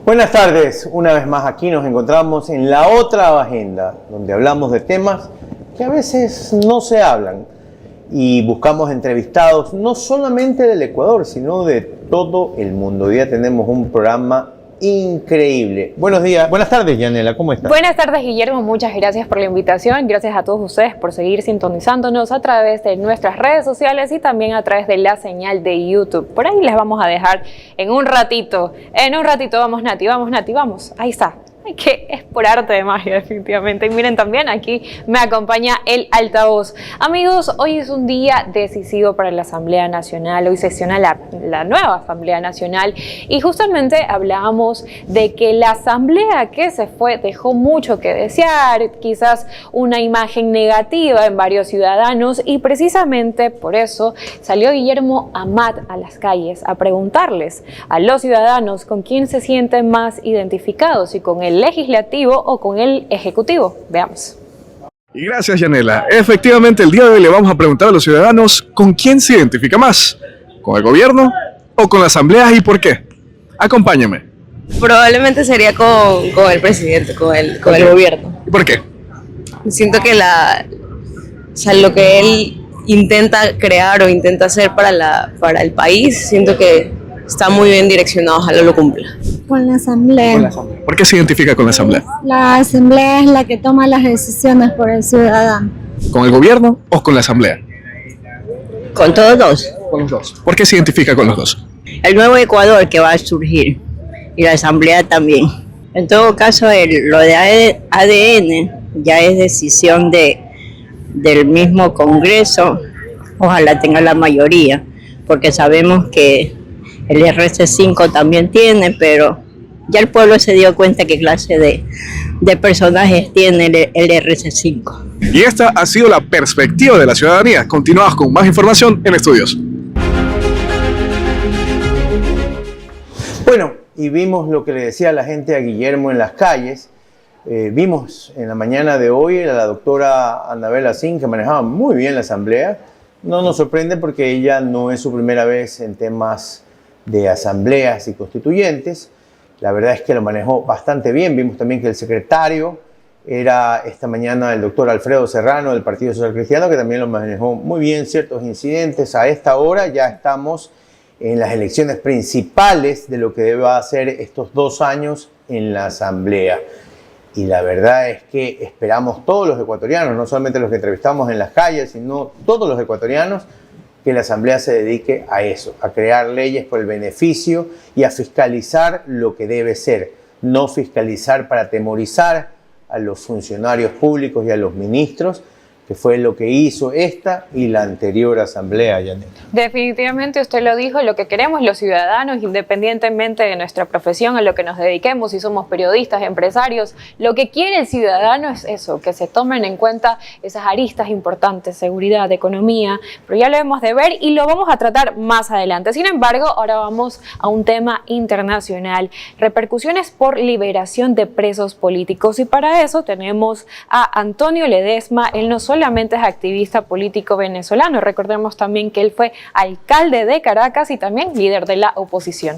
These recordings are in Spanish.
Buenas tardes, una vez más aquí nos encontramos en la otra agenda, donde hablamos de temas que a veces no se hablan y buscamos entrevistados no solamente del Ecuador, sino de todo el mundo. Hoy día tenemos un programa increíble. Buenos días, buenas tardes, Yanela, ¿cómo estás? Buenas tardes, Guillermo, muchas gracias por la invitación, gracias a todos ustedes por seguir sintonizándonos a través de nuestras redes sociales y también a través de la señal de YouTube. Por ahí les vamos a dejar en un ratito, vamos Nati, vamos, ahí está. Que es por arte de magia, definitivamente. Y miren, también aquí me acompaña el altavoz. Amigos, hoy es un día decisivo para la Asamblea Nacional. Hoy sesiona la nueva Asamblea Nacional y justamente hablábamos de que la Asamblea que se fue dejó mucho que desear, quizás una imagen negativa en varios ciudadanos, y precisamente por eso salió Guillermo Amat a las calles a preguntarles a los ciudadanos con quién se sienten más identificados, si con el legislativo o con el ejecutivo. Veamos. Y gracias, Yanela. Efectivamente, el día de hoy le vamos a preguntar a los ciudadanos con quién se identifica más, con el gobierno o con la asamblea y por qué. Acompáñame. Probablemente sería con el presidente, con el gobierno. ¿Y por qué? Siento que lo que él intenta crear o intenta hacer para el país, siento que está muy bien direccionado, ojalá lo cumpla. Con la asamblea. ¿Por qué se identifica con la asamblea? La asamblea es la que toma las decisiones por el ciudadano. ¿Con el gobierno o con la asamblea? Con todos dos. Con los dos. ¿Por qué se identifica con los dos? El nuevo Ecuador que va a surgir y la asamblea también. En todo caso, lo de ADN ya es decisión del mismo Congreso. Ojalá tenga la mayoría, porque sabemos que el RC5 también tiene, pero ya el pueblo se dio cuenta qué clase de personajes tiene el RC5. Y esta ha sido la perspectiva de la ciudadanía. Continuamos con más información en Estudios. Bueno, y vimos lo que le decía la gente a Guillermo en las calles. Vimos en la mañana de hoy a la doctora Anabela Sin, que manejaba muy bien la asamblea. No nos sorprende porque ella no es su primera vez en temas de asambleas y constituyentes. La verdad es que lo manejó bastante bien. Vimos también que el secretario era esta mañana el doctor Alfredo Serrano del Partido Social Cristiano, que también lo manejó muy bien ciertos incidentes. A esta hora ya estamos en las elecciones principales de lo que debe hacer estos 2 años en la asamblea. Y la verdad es que esperamos todos los ecuatorianos, no solamente los que entrevistamos en las calles, sino todos los ecuatorianos, que la asamblea se dedique a eso, a crear leyes por el beneficio y a fiscalizar lo que debe ser, no fiscalizar para atemorizar a los funcionarios públicos y a los ministros, que fue lo que hizo esta y la anterior asamblea, Yanela. Definitivamente usted lo dijo, lo que queremos los ciudadanos, independientemente de nuestra profesión, a lo que nos dediquemos, si somos periodistas, empresarios, lo que quiere el ciudadano es eso, que se tomen en cuenta esas aristas importantes, seguridad, economía, pero ya lo hemos de ver y lo vamos a tratar más adelante. Sin embargo, ahora vamos a un tema internacional, repercusiones por liberación de presos políticos, y para eso tenemos a Antonio Ledesma. Él no solamente es activista político venezolano, recordemos también que él fue alcalde de Caracas y también líder de la oposición.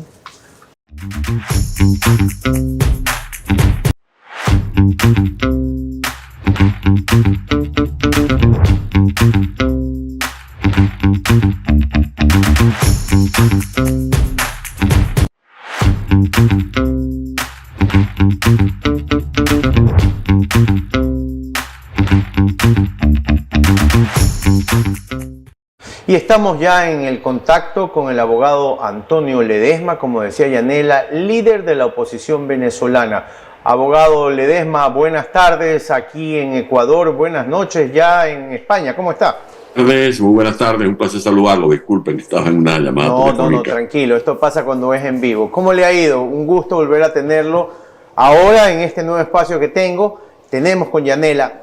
Y estamos ya en el contacto con el abogado Antonio Ledesma, como decía Yanela, líder de la oposición venezolana. Abogado Ledesma, buenas tardes aquí en Ecuador, buenas noches ya en España, ¿cómo está? Muy buenas tardes, un placer saludarlo, disculpen, estaba en una llamada telefónica. No, tranquilo, esto pasa cuando es en vivo. ¿Cómo le ha ido? Un gusto volver a tenerlo ahora en este nuevo espacio que tenemos con Yanela.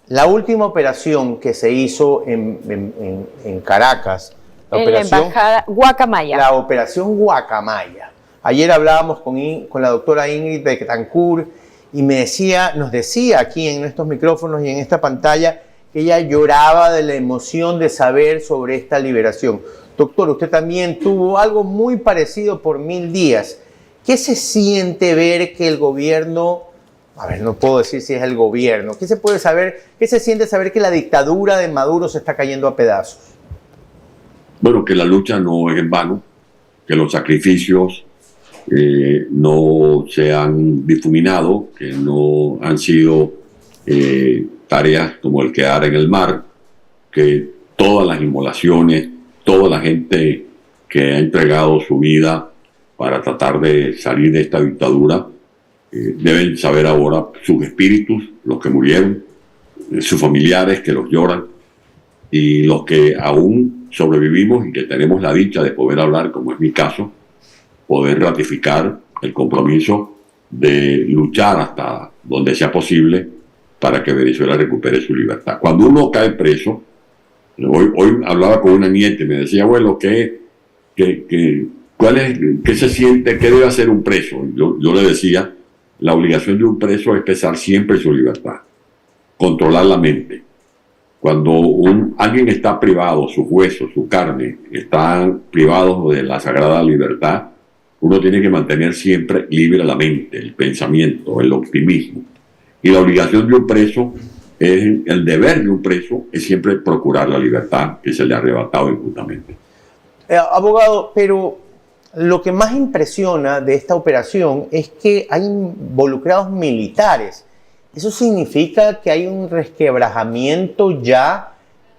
La última operación que se hizo en Caracas En la embajada Guacamaya. La operación Guacamaya. Ayer hablábamos con la doctora Ingrid Betancourt y nos decía aquí en estos micrófonos y en esta pantalla que ella lloraba de la emoción de saber sobre esta liberación. Doctor, usted también tuvo algo muy parecido por 1000 días. ¿Qué se siente ver que el gobierno, no puedo decir si es el gobierno, qué se siente saber que la dictadura de Maduro se está cayendo a pedazos? Bueno, que la lucha no es en vano, que los sacrificios no se han difuminado, que no han sido tareas como el quedar en el mar, que todas las inmolaciones, toda la gente que ha entregado su vida para tratar de salir de esta dictadura, deben saber ahora sus espíritus, los que murieron, sus familiares que los lloran, y los que aún sobrevivimos y que tenemos la dicha de poder hablar, como es mi caso, poder ratificar el compromiso de luchar hasta donde sea posible para que Venezuela recupere su libertad. Cuando uno cae preso, hoy hablaba con una nieta y me decía, abuelo, ¿qué se siente? ¿Qué debe hacer un preso? Yo le decía, la obligación de un preso es pesar siempre su libertad, controlar la mente. Cuando alguien está privado, sus huesos, su carne, están privados de la sagrada libertad, uno tiene que mantener siempre libre la mente, el pensamiento, el optimismo. Y la obligación de un preso, el deber de un preso, es siempre procurar la libertad que se le ha arrebatado injustamente. Abogado, pero lo que más impresiona de esta operación es que hay involucrados militares. ¿Eso significa que hay un resquebrajamiento ya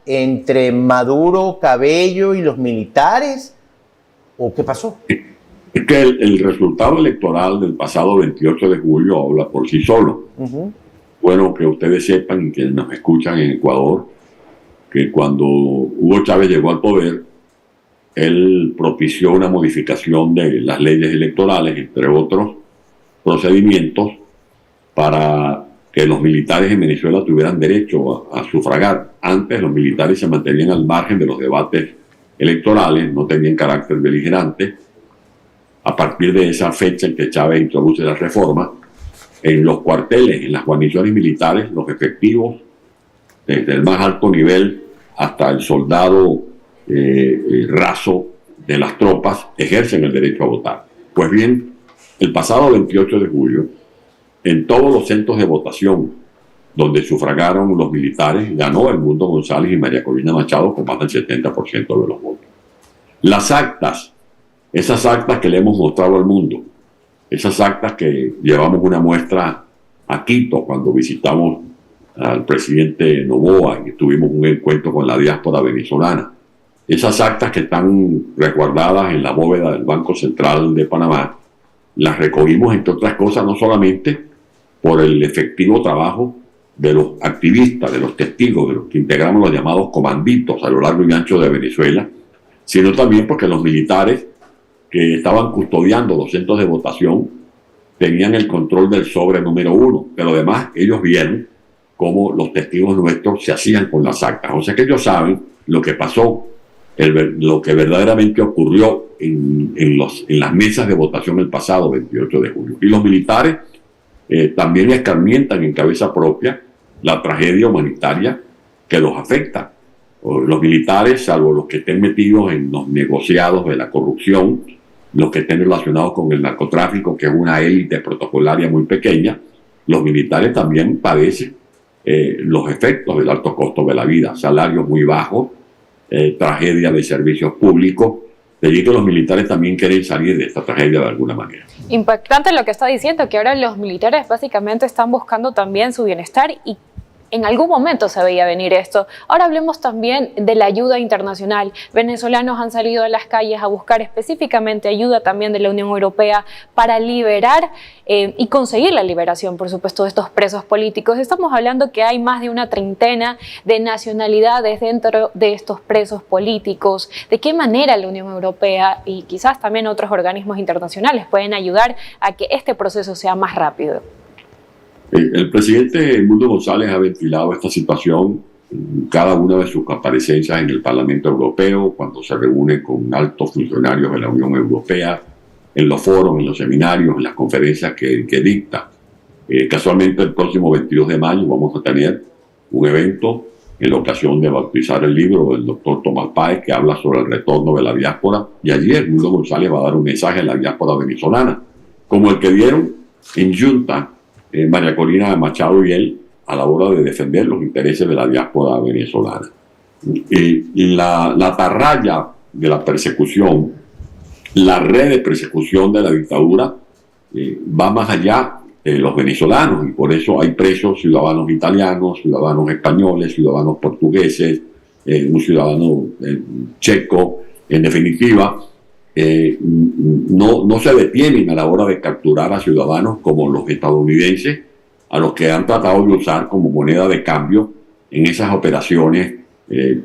entre Maduro, Cabello y los militares? ¿O qué pasó? Es que el resultado electoral del pasado 28 de julio habla por sí solo. Bueno, que ustedes sepan y que nos escuchan en Ecuador, que cuando Hugo Chávez llegó al poder, él propició una modificación de las leyes electorales, entre otros procedimientos, para que los militares en Venezuela tuvieran derecho a sufragar. Antes los militares se mantenían al margen de los debates electorales, no tenían carácter beligerante. A partir de esa fecha en que Chávez introduce la reforma, en los cuarteles, en las guarniciones militares, los efectivos, desde el más alto nivel hasta el soldado raso de las tropas, ejercen el derecho a votar. Pues bien, el pasado 28 de julio, en todos los centros de votación donde sufragaron los militares, ganó Edmundo González y María Corina Machado con más del 70% de los votos. Las actas, esas actas que le hemos mostrado al mundo, esas actas que llevamos una muestra a Quito cuando visitamos al presidente Noboa y tuvimos un encuentro con la diáspora venezolana, esas actas que están resguardadas en la bóveda del Banco Central de Panamá, las recogimos, entre otras cosas, no solamente por el efectivo trabajo de los activistas, de los testigos, de los que integramos los llamados comanditos a lo largo y ancho de Venezuela, sino también porque los militares que estaban custodiando los centros de votación tenían el control del sobre número 1, pero además ellos vieron cómo los testigos nuestros se hacían con las actas. O sea que ellos saben lo que pasó, lo que verdaderamente ocurrió en las mesas de votación el pasado 28 de julio. Y los militares también escarmientan en cabeza propia la tragedia humanitaria que los afecta. Los militares, salvo los que estén metidos en los negociados de la corrupción, los que estén relacionados con el narcotráfico, que es una élite protocolaria muy pequeña, los militares también padecen los efectos del alto costo de la vida, salarios muy bajos, tragedia de servicios públicos. De allí que los militares también quieren salir de esta tragedia de alguna manera. Impactante lo que está diciendo, que ahora los militares básicamente están buscando también su bienestar y en algún momento se veía venir esto. Ahora hablemos también de la ayuda internacional. Venezolanos han salido a las calles a buscar específicamente ayuda también de la Unión Europea para liberar y conseguir la liberación, por supuesto, de estos presos políticos. Estamos hablando que hay más de una treintena de nacionalidades dentro de estos presos políticos. ¿De qué manera la Unión Europea y quizás también otros organismos internacionales pueden ayudar a que este proceso sea más rápido? El presidente Edmundo González ha ventilado esta situación cada una de sus comparecencias en el Parlamento Europeo, cuando se reúne con altos funcionarios de la Unión Europea, en los foros, en los seminarios, en las conferencias que dicta. Casualmente el próximo 22 de mayo vamos a tener un evento en la ocasión de bautizar el libro del doctor Tomás Páez, que habla sobre el retorno de la diáspora, y allí Edmundo González va a dar un mensaje a la diáspora venezolana, como el que dieron en Junta María Corina Machado y él, a la hora de defender los intereses de la diáspora venezolana. La atarraya de la persecución, la red de persecución de la dictadura va más allá de los venezolanos, y por eso hay presos ciudadanos italianos, ciudadanos españoles, ciudadanos portugueses, un ciudadano checo. En definitiva, no se detienen a la hora de capturar a ciudadanos como los estadounidenses, a los que han tratado de usar como moneda de cambio en esas operaciones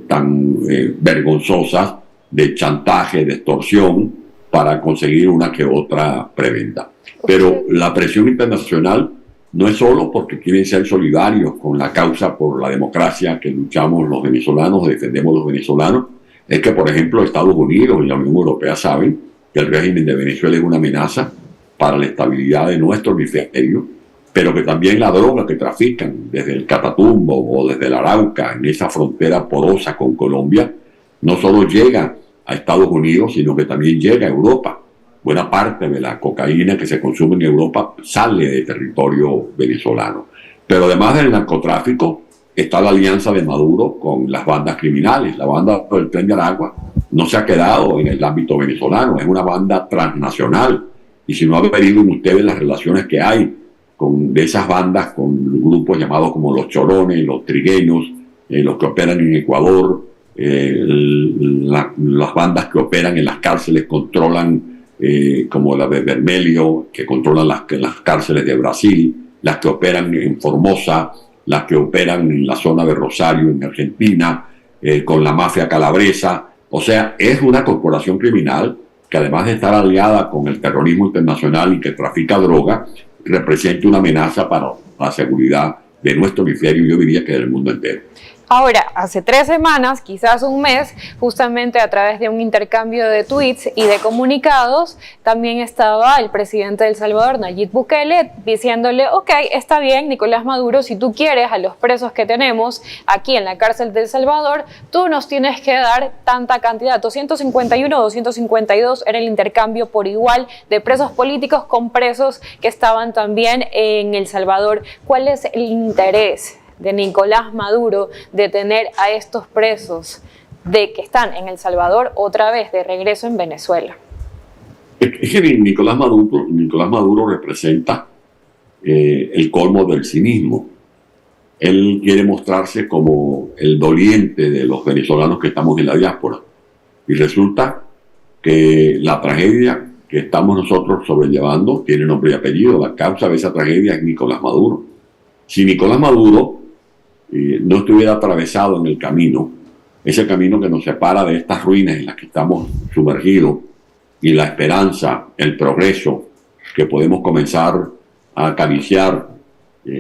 tan vergonzosas de chantaje, de extorsión, para conseguir una que otra preventa. Pero la presión internacional no es solo porque quieren ser solidarios con la causa por la democracia que luchamos los venezolanos, defendemos los venezolanos. Es que, por ejemplo, Estados Unidos y la Unión Europea saben que el régimen de Venezuela es una amenaza para la estabilidad de nuestro hemisferio, pero que también la droga que trafican desde el Catatumbo o desde el Arauca, en esa frontera porosa con Colombia, no solo llega a Estados Unidos, sino que también llega a Europa. Buena parte de la cocaína que se consume en Europa sale de territorio venezolano. Pero además del narcotráfico, está la alianza de Maduro con las bandas criminales. La banda del Tren de Aragua no se ha quedado en el ámbito venezolano, es una banda transnacional. Y si no averiguan ustedes las relaciones que hay de esas bandas con grupos llamados como los Chorones, los Trigueños, los que operan en Ecuador, las bandas que operan en las cárceles controlan, como la de Vermelho, que controlan las cárceles de Brasil, las que operan en Formosa, las que operan en la zona de Rosario, en Argentina, con la mafia calabresa. O sea, es una corporación criminal que, además de estar aliada con el terrorismo internacional y que trafica droga, representa una amenaza para la seguridad de nuestro hemisferio, yo diría que del mundo entero. Ahora, hace 3 semanas, quizás un mes, justamente a través de un intercambio de tweets y de comunicados, también estaba el presidente de El Salvador, Nayib Bukele, diciéndole: ok, está bien, Nicolás Maduro, si tú quieres a los presos que tenemos aquí en la cárcel de El Salvador, tú nos tienes que dar tanta cantidad, 251 o 252 era el intercambio por igual de presos políticos con presos que estaban también en El Salvador. ¿Cuál es el interés de Nicolás Maduro de tener a estos presos de que están en El Salvador otra vez de regreso en Venezuela? Es que Nicolás Maduro representa el colmo del cinismo. Él quiere mostrarse como el doliente de los venezolanos que estamos en la diáspora. Y resulta que la tragedia que estamos nosotros sobrellevando tiene nombre y apellido. La causa de esa tragedia es Nicolás Maduro. Si Nicolás Maduro no estuviera atravesado en el camino, ese camino que nos separa de estas ruinas en las que estamos sumergidos, y la esperanza, el progreso que podemos comenzar a acariciar,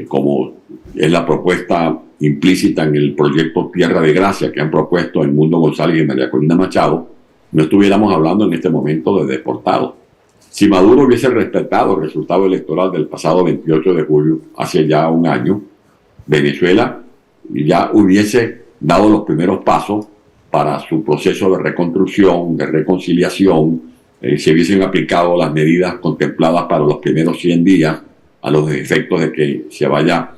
como es la propuesta implícita en el proyecto Tierra de Gracia que han propuesto Edmundo González y María Corina Machado, no estuviéramos hablando en este momento de deportados. Si Maduro hubiese respetado el resultado electoral del pasado 28 de julio, hace ya un año, Venezuela ya hubiese dado los primeros pasos para su proceso de reconstrucción, de reconciliación. Se hubiesen aplicado las medidas contempladas para los primeros 100 días a los efectos de que se vaya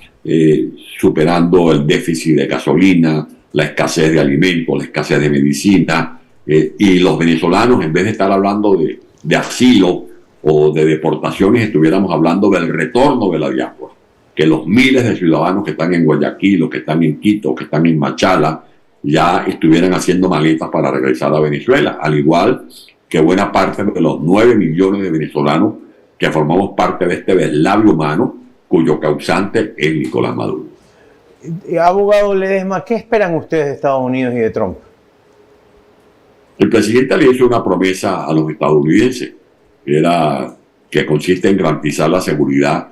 superando el déficit de gasolina, la escasez de alimentos, la escasez de medicina, y los venezolanos, en vez de estar hablando de asilo o de deportaciones, estuviéramos hablando del retorno de la diáspora. Que los miles de ciudadanos que están en Guayaquil, o que están en Quito, o que están en Machala, ya estuvieran haciendo maletas para regresar a Venezuela, al igual que buena parte de los 9 millones de venezolanos que formamos parte de este deslave humano, cuyo causante es Nicolás Maduro. Abogado Ledesma, ¿qué esperan ustedes de Estados Unidos y de Trump? El presidente le hizo una promesa a los estadounidenses, que consiste en garantizar la seguridad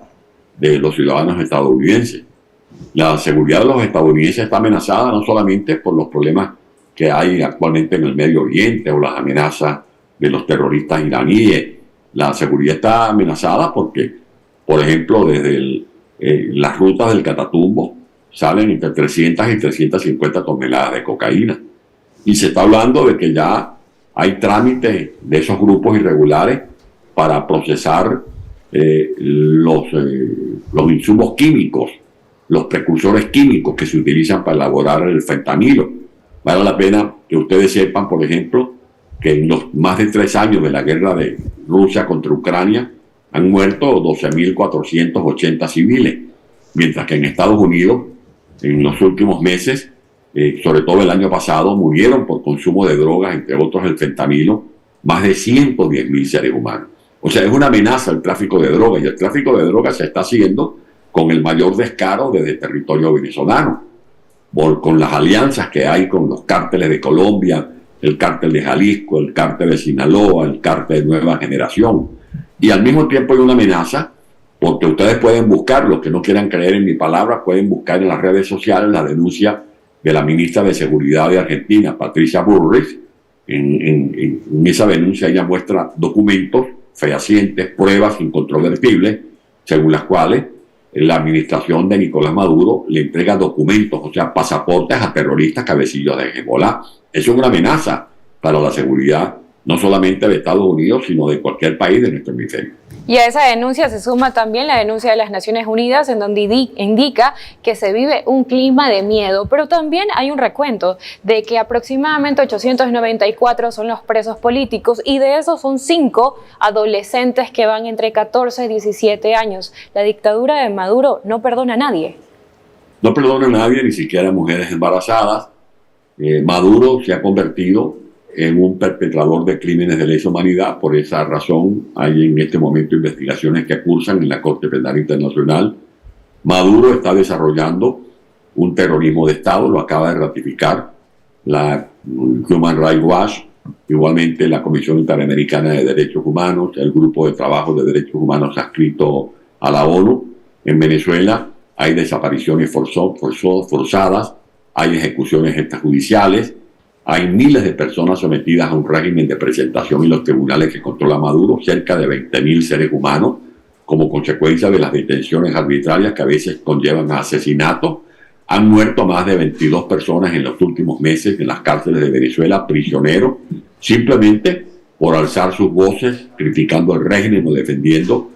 de los ciudadanos estadounidenses. La seguridad de los estadounidenses está amenazada no solamente por los problemas que hay actualmente en el Medio Oriente o las amenazas de los terroristas iraníes. La seguridad está amenazada porque, por ejemplo, desde las rutas del Catatumbo salen entre 300 y 350 toneladas de cocaína. Y se está hablando de que ya hay trámites de esos grupos irregulares para procesar los insumos químicos, los precursores químicos que se utilizan para elaborar el fentanilo. Vale la pena que ustedes sepan, por ejemplo, que en los más de 3 años de la guerra de Rusia contra Ucrania han muerto 12.480 civiles, mientras que en Estados Unidos, en los últimos meses, sobre todo el año pasado, murieron por consumo de drogas, entre otros el fentanilo, más de 110.000 seres humanos. O sea, es una amenaza el tráfico de drogas, y el tráfico de drogas se está haciendo con el mayor descaro desde el territorio venezolano, con las alianzas que hay con los cárteles de Colombia, el cártel de Jalisco, el cártel de Sinaloa, el cártel de Nueva Generación. Y al mismo tiempo hay una amenaza, porque ustedes pueden buscar, los que no quieran creer en mi palabra, pueden buscar en las redes sociales la denuncia de la ministra de Seguridad de Argentina, Patricia Bullrich. En esa denuncia ella muestra documentos fehacientes, pruebas incontrovertibles, según las cuales la administración de Nicolás Maduro le entrega documentos, o sea, pasaportes a terroristas cabecillas de Hezbollah. Eso es una amenaza para la seguridad, no solamente de Estados Unidos, sino de cualquier país de nuestro hemisferio. Y a esa denuncia se suma también la denuncia de las Naciones Unidas, en donde indica que se vive un clima de miedo, pero también hay un recuento de que aproximadamente 894 son los presos políticos, y de esos son 5 adolescentes que van entre 14 y 17 años. La dictadura de Maduro no perdona a nadie. No perdona a nadie, ni siquiera a mujeres embarazadas. Maduro se ha convertido en un perpetrador de crímenes de lesa humanidad. Por esa razón hay en este momento investigaciones que cursan en la Corte Penal Internacional. Maduro está desarrollando un terrorismo de Estado, lo acaba de ratificar la Human Rights Watch, igualmente la Comisión Interamericana de Derechos Humanos, el Grupo de Trabajo de Derechos Humanos adscrito a la ONU. En Venezuela hay desapariciones forzadas, hay ejecuciones extrajudiciales, hay miles de personas sometidas a un régimen de presentación en los tribunales que controla Maduro, cerca de 20.000 seres humanos, como consecuencia de las detenciones arbitrarias que a veces conllevan a asesinatos. Han muerto más de 22 personas en los últimos meses en las cárceles de Venezuela, prisioneros, simplemente por alzar sus voces, criticando el régimen o defendiendo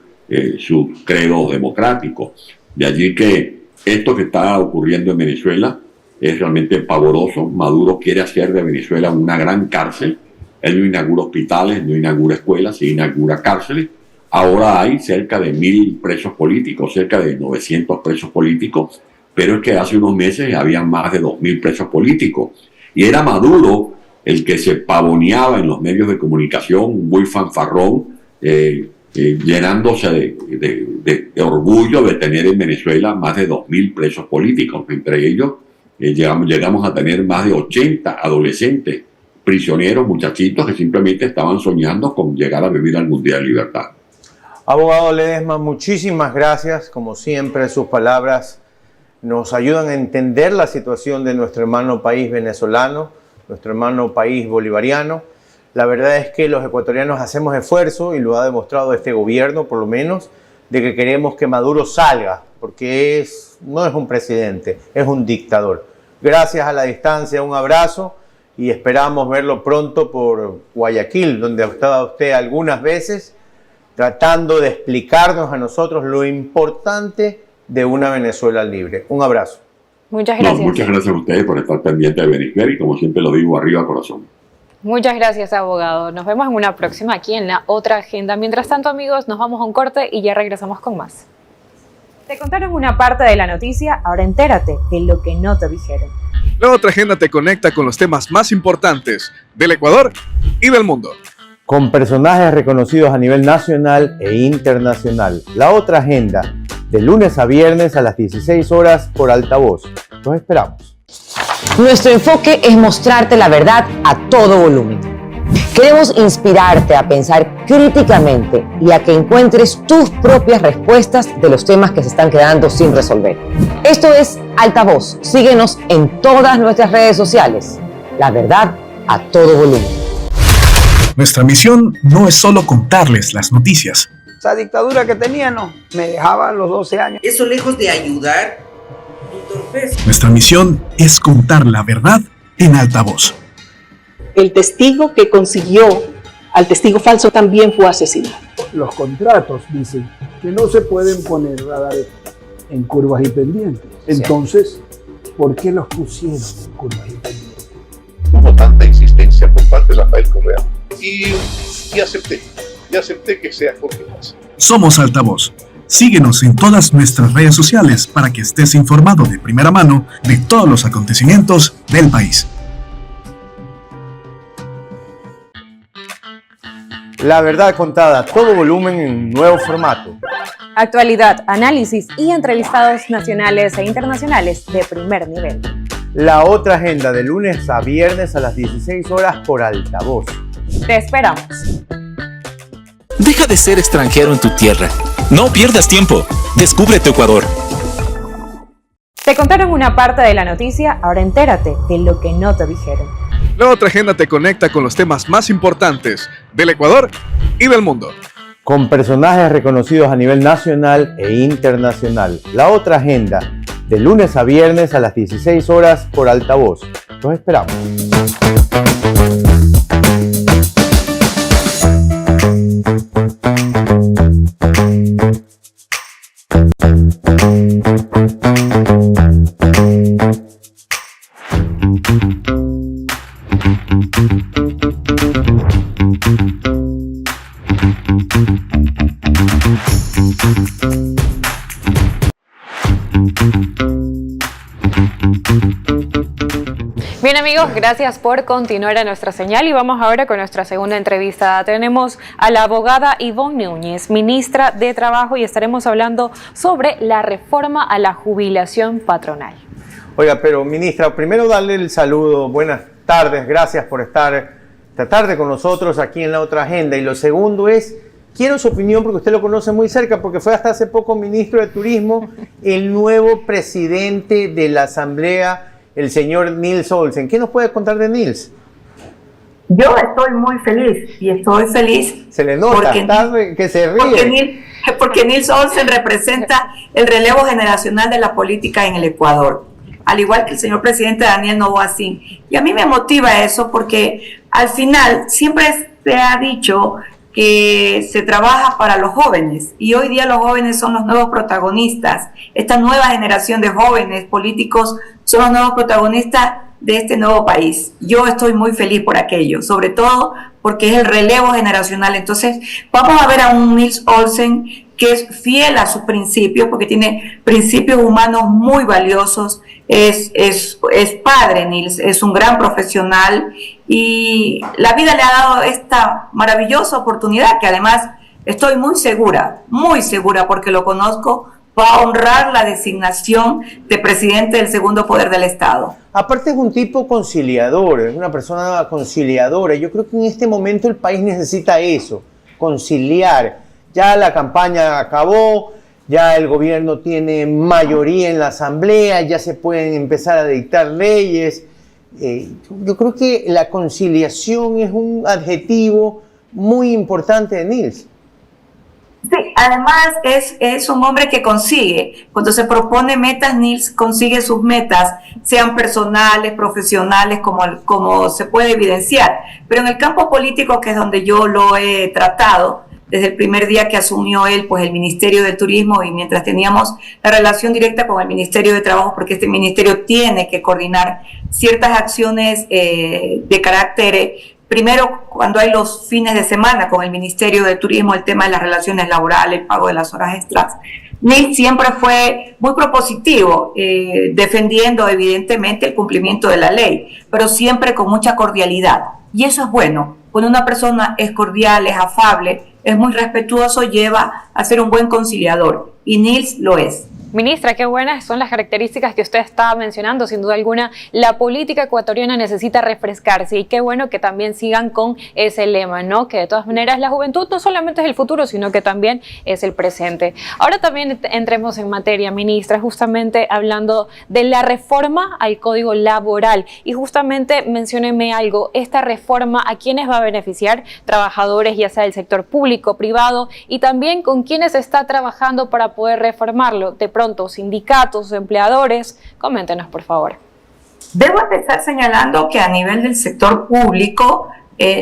sus credos democráticos. De allí que esto que está ocurriendo en Venezuela es realmente pavoroso. Maduro quiere hacer de Venezuela una gran cárcel. Él no inaugura hospitales, no inaugura escuelas, sí inaugura cárceles. Ahora hay cerca de 1.000 presos políticos, cerca de 900 presos políticos, pero es que hace unos meses había más de 2.000 presos políticos. Y era Maduro el que se pavoneaba en los medios de comunicación, muy fanfarrón, llenándose de orgullo de tener en Venezuela más de 2.000 presos políticos. Entre ellos llegamos a tener más de 80 adolescentes, prisioneros, muchachitos que simplemente estaban soñando con llegar a vivir algún día en libertad. Abogado Ledesma, muchísimas gracias. Como siempre, sus palabras nos ayudan a entender la situación de nuestro hermano país venezolano, nuestro hermano país bolivariano. La verdad es que los ecuatorianos hacemos esfuerzo, y lo ha demostrado este gobierno, por lo menos, de que queremos que Maduro salga, porque no es un presidente, es un dictador. Gracias a la distancia, un abrazo, y esperamos verlo pronto por Guayaquil, donde ha estado usted algunas veces tratando de explicarnos a nosotros lo importante de una Venezuela libre. Un abrazo. Muchas gracias. Muchas gracias a ustedes por estar pendientes de Venezuela, y como siempre lo digo, arriba corazón. Muchas gracias, abogado. Nos vemos en una próxima aquí en La Otra Agenda. Mientras tanto, amigos, nos vamos a un corte y ya regresamos con más. Te contaron una parte de la noticia, ahora entérate de lo que no te dijeron. La Otra Agenda te conecta con los temas más importantes del Ecuador y del mundo, con personajes reconocidos a nivel nacional e internacional. La Otra Agenda, de lunes a viernes a las 16 horas por Altavoz. Los esperamos. Nuestro enfoque es mostrarte la verdad a todo volumen. Queremos inspirarte a pensar críticamente y a que encuentres tus propias respuestas de los temas que se están quedando sin resolver. Esto es Altavoz. Síguenos en todas nuestras redes sociales. La verdad a todo volumen. Nuestra misión no es solo contarles las noticias. Esa dictadura que tenían, no, me dejaba a los 12 años. Eso, lejos de ayudar, entorpece. Nuestra misión es contar la verdad en Altavoz. El testigo que consiguió al testigo falso también fue asesinado. Los contratos dicen que no se pueden poner radares en curvas y pendientes. Entonces, ¿por qué los pusieron en curvas y pendientes? Hubo tanta insistencia por parte de Rafael Correa y acepté que sea Jorge Paz. Somos Altavoz. Síguenos en todas nuestras redes sociales para que estés informado de primera mano de todos los acontecimientos del país. La verdad contada, todo volumen en nuevo formato. Actualidad, análisis y entrevistados nacionales e internacionales de primer nivel. La otra agenda de lunes a viernes a las 16 horas por Altavoz. Te esperamos. Deja de ser extranjero en tu tierra. No pierdas tiempo. Descubre tu Ecuador. Te contaron una parte de la noticia, ahora entérate de lo que no te dijeron. La otra agenda te conecta con los temas más importantes del Ecuador y del mundo. Con personajes reconocidos a nivel nacional e internacional. La otra agenda, de lunes a viernes a las 16 horas por Altavoz. Los esperamos. Bien amigos, gracias por continuar a nuestra señal y vamos ahora con nuestra segunda entrevista. Tenemos a la abogada Ivonne Núñez, ministra de Trabajo, y estaremos hablando sobre la reforma a la jubilación patronal. Oiga, pero ministra, primero darle el saludo, buenas tardes, gracias por estar esta tarde con nosotros aquí en la otra agenda. Y lo segundo es, quiero su opinión porque usted lo conoce muy cerca, porque fue hasta hace poco ministro de Turismo, el nuevo presidente de la Asamblea, el señor Nils Olsen. ¿Qué nos puede contar de Nils? Yo estoy muy feliz y estoy feliz. Se le nota, que se ríe. Porque Nils Olsen representa el relevo generacional de la política en el Ecuador, al igual que el señor presidente Daniel Noboa Sin. Y a mí me motiva eso porque al final siempre se ha dicho que se trabaja para los jóvenes y hoy día los jóvenes son los nuevos protagonistas. Esta nueva generación de jóvenes políticos son los nuevos protagonistas de este nuevo país. Yo estoy muy feliz por aquello, sobre todo porque es el relevo generacional. Entonces vamos a ver a un Nils Olsen que es fiel a sus principios, porque tiene principios humanos muy valiosos. Es padre Nils, es un gran profesional y la vida le ha dado esta maravillosa oportunidad que además estoy muy segura porque lo conozco, va a honrar la designación de presidente del segundo poder del Estado. Aparte es un tipo conciliador, es una persona conciliadora. Yo creo que en este momento el país necesita eso, conciliar. Ya la campaña acabó, ya el gobierno tiene mayoría en la asamblea, ya se pueden empezar a dictar leyes. Yo creo que la conciliación es un adjetivo muy importante de Nils. Sí, además es un hombre que consigue, cuando se propone metas, Nils consigue sus metas, sean personales, profesionales, como se puede evidenciar. Pero en el campo político, que es donde yo lo he tratado, desde el primer día que asumió él, pues el Ministerio de Turismo, y mientras teníamos la relación directa con el Ministerio de Trabajo, porque este ministerio tiene que coordinar ciertas acciones de carácter, primero cuando hay los fines de semana con el Ministerio de Turismo, el tema de las relaciones laborales, el pago de las horas extras. Nils siempre fue muy propositivo, defendiendo evidentemente el cumplimiento de la ley, pero siempre con mucha cordialidad. Y eso es bueno. Cuando una persona es cordial, es afable, es muy respetuoso, lleva a ser un buen conciliador. Y Nils lo es. Ministra, qué buenas son las características que usted estaba mencionando. Sin duda alguna, la política ecuatoriana necesita refrescarse y qué bueno que también sigan con ese lema, ¿no? Que de todas maneras la juventud no solamente es el futuro, sino que también es el presente. Ahora también entremos en materia, ministra, justamente hablando de la reforma al Código Laboral. Y justamente mencióneme algo, esta reforma, ¿a quiénes va a beneficiar? Trabajadores, ya sea del sector público, privado, y también con quiénes está trabajando para poder reformarlo. De pronto, sindicatos, empleadores, coméntenos por favor. Debo empezar señalando que a nivel del sector público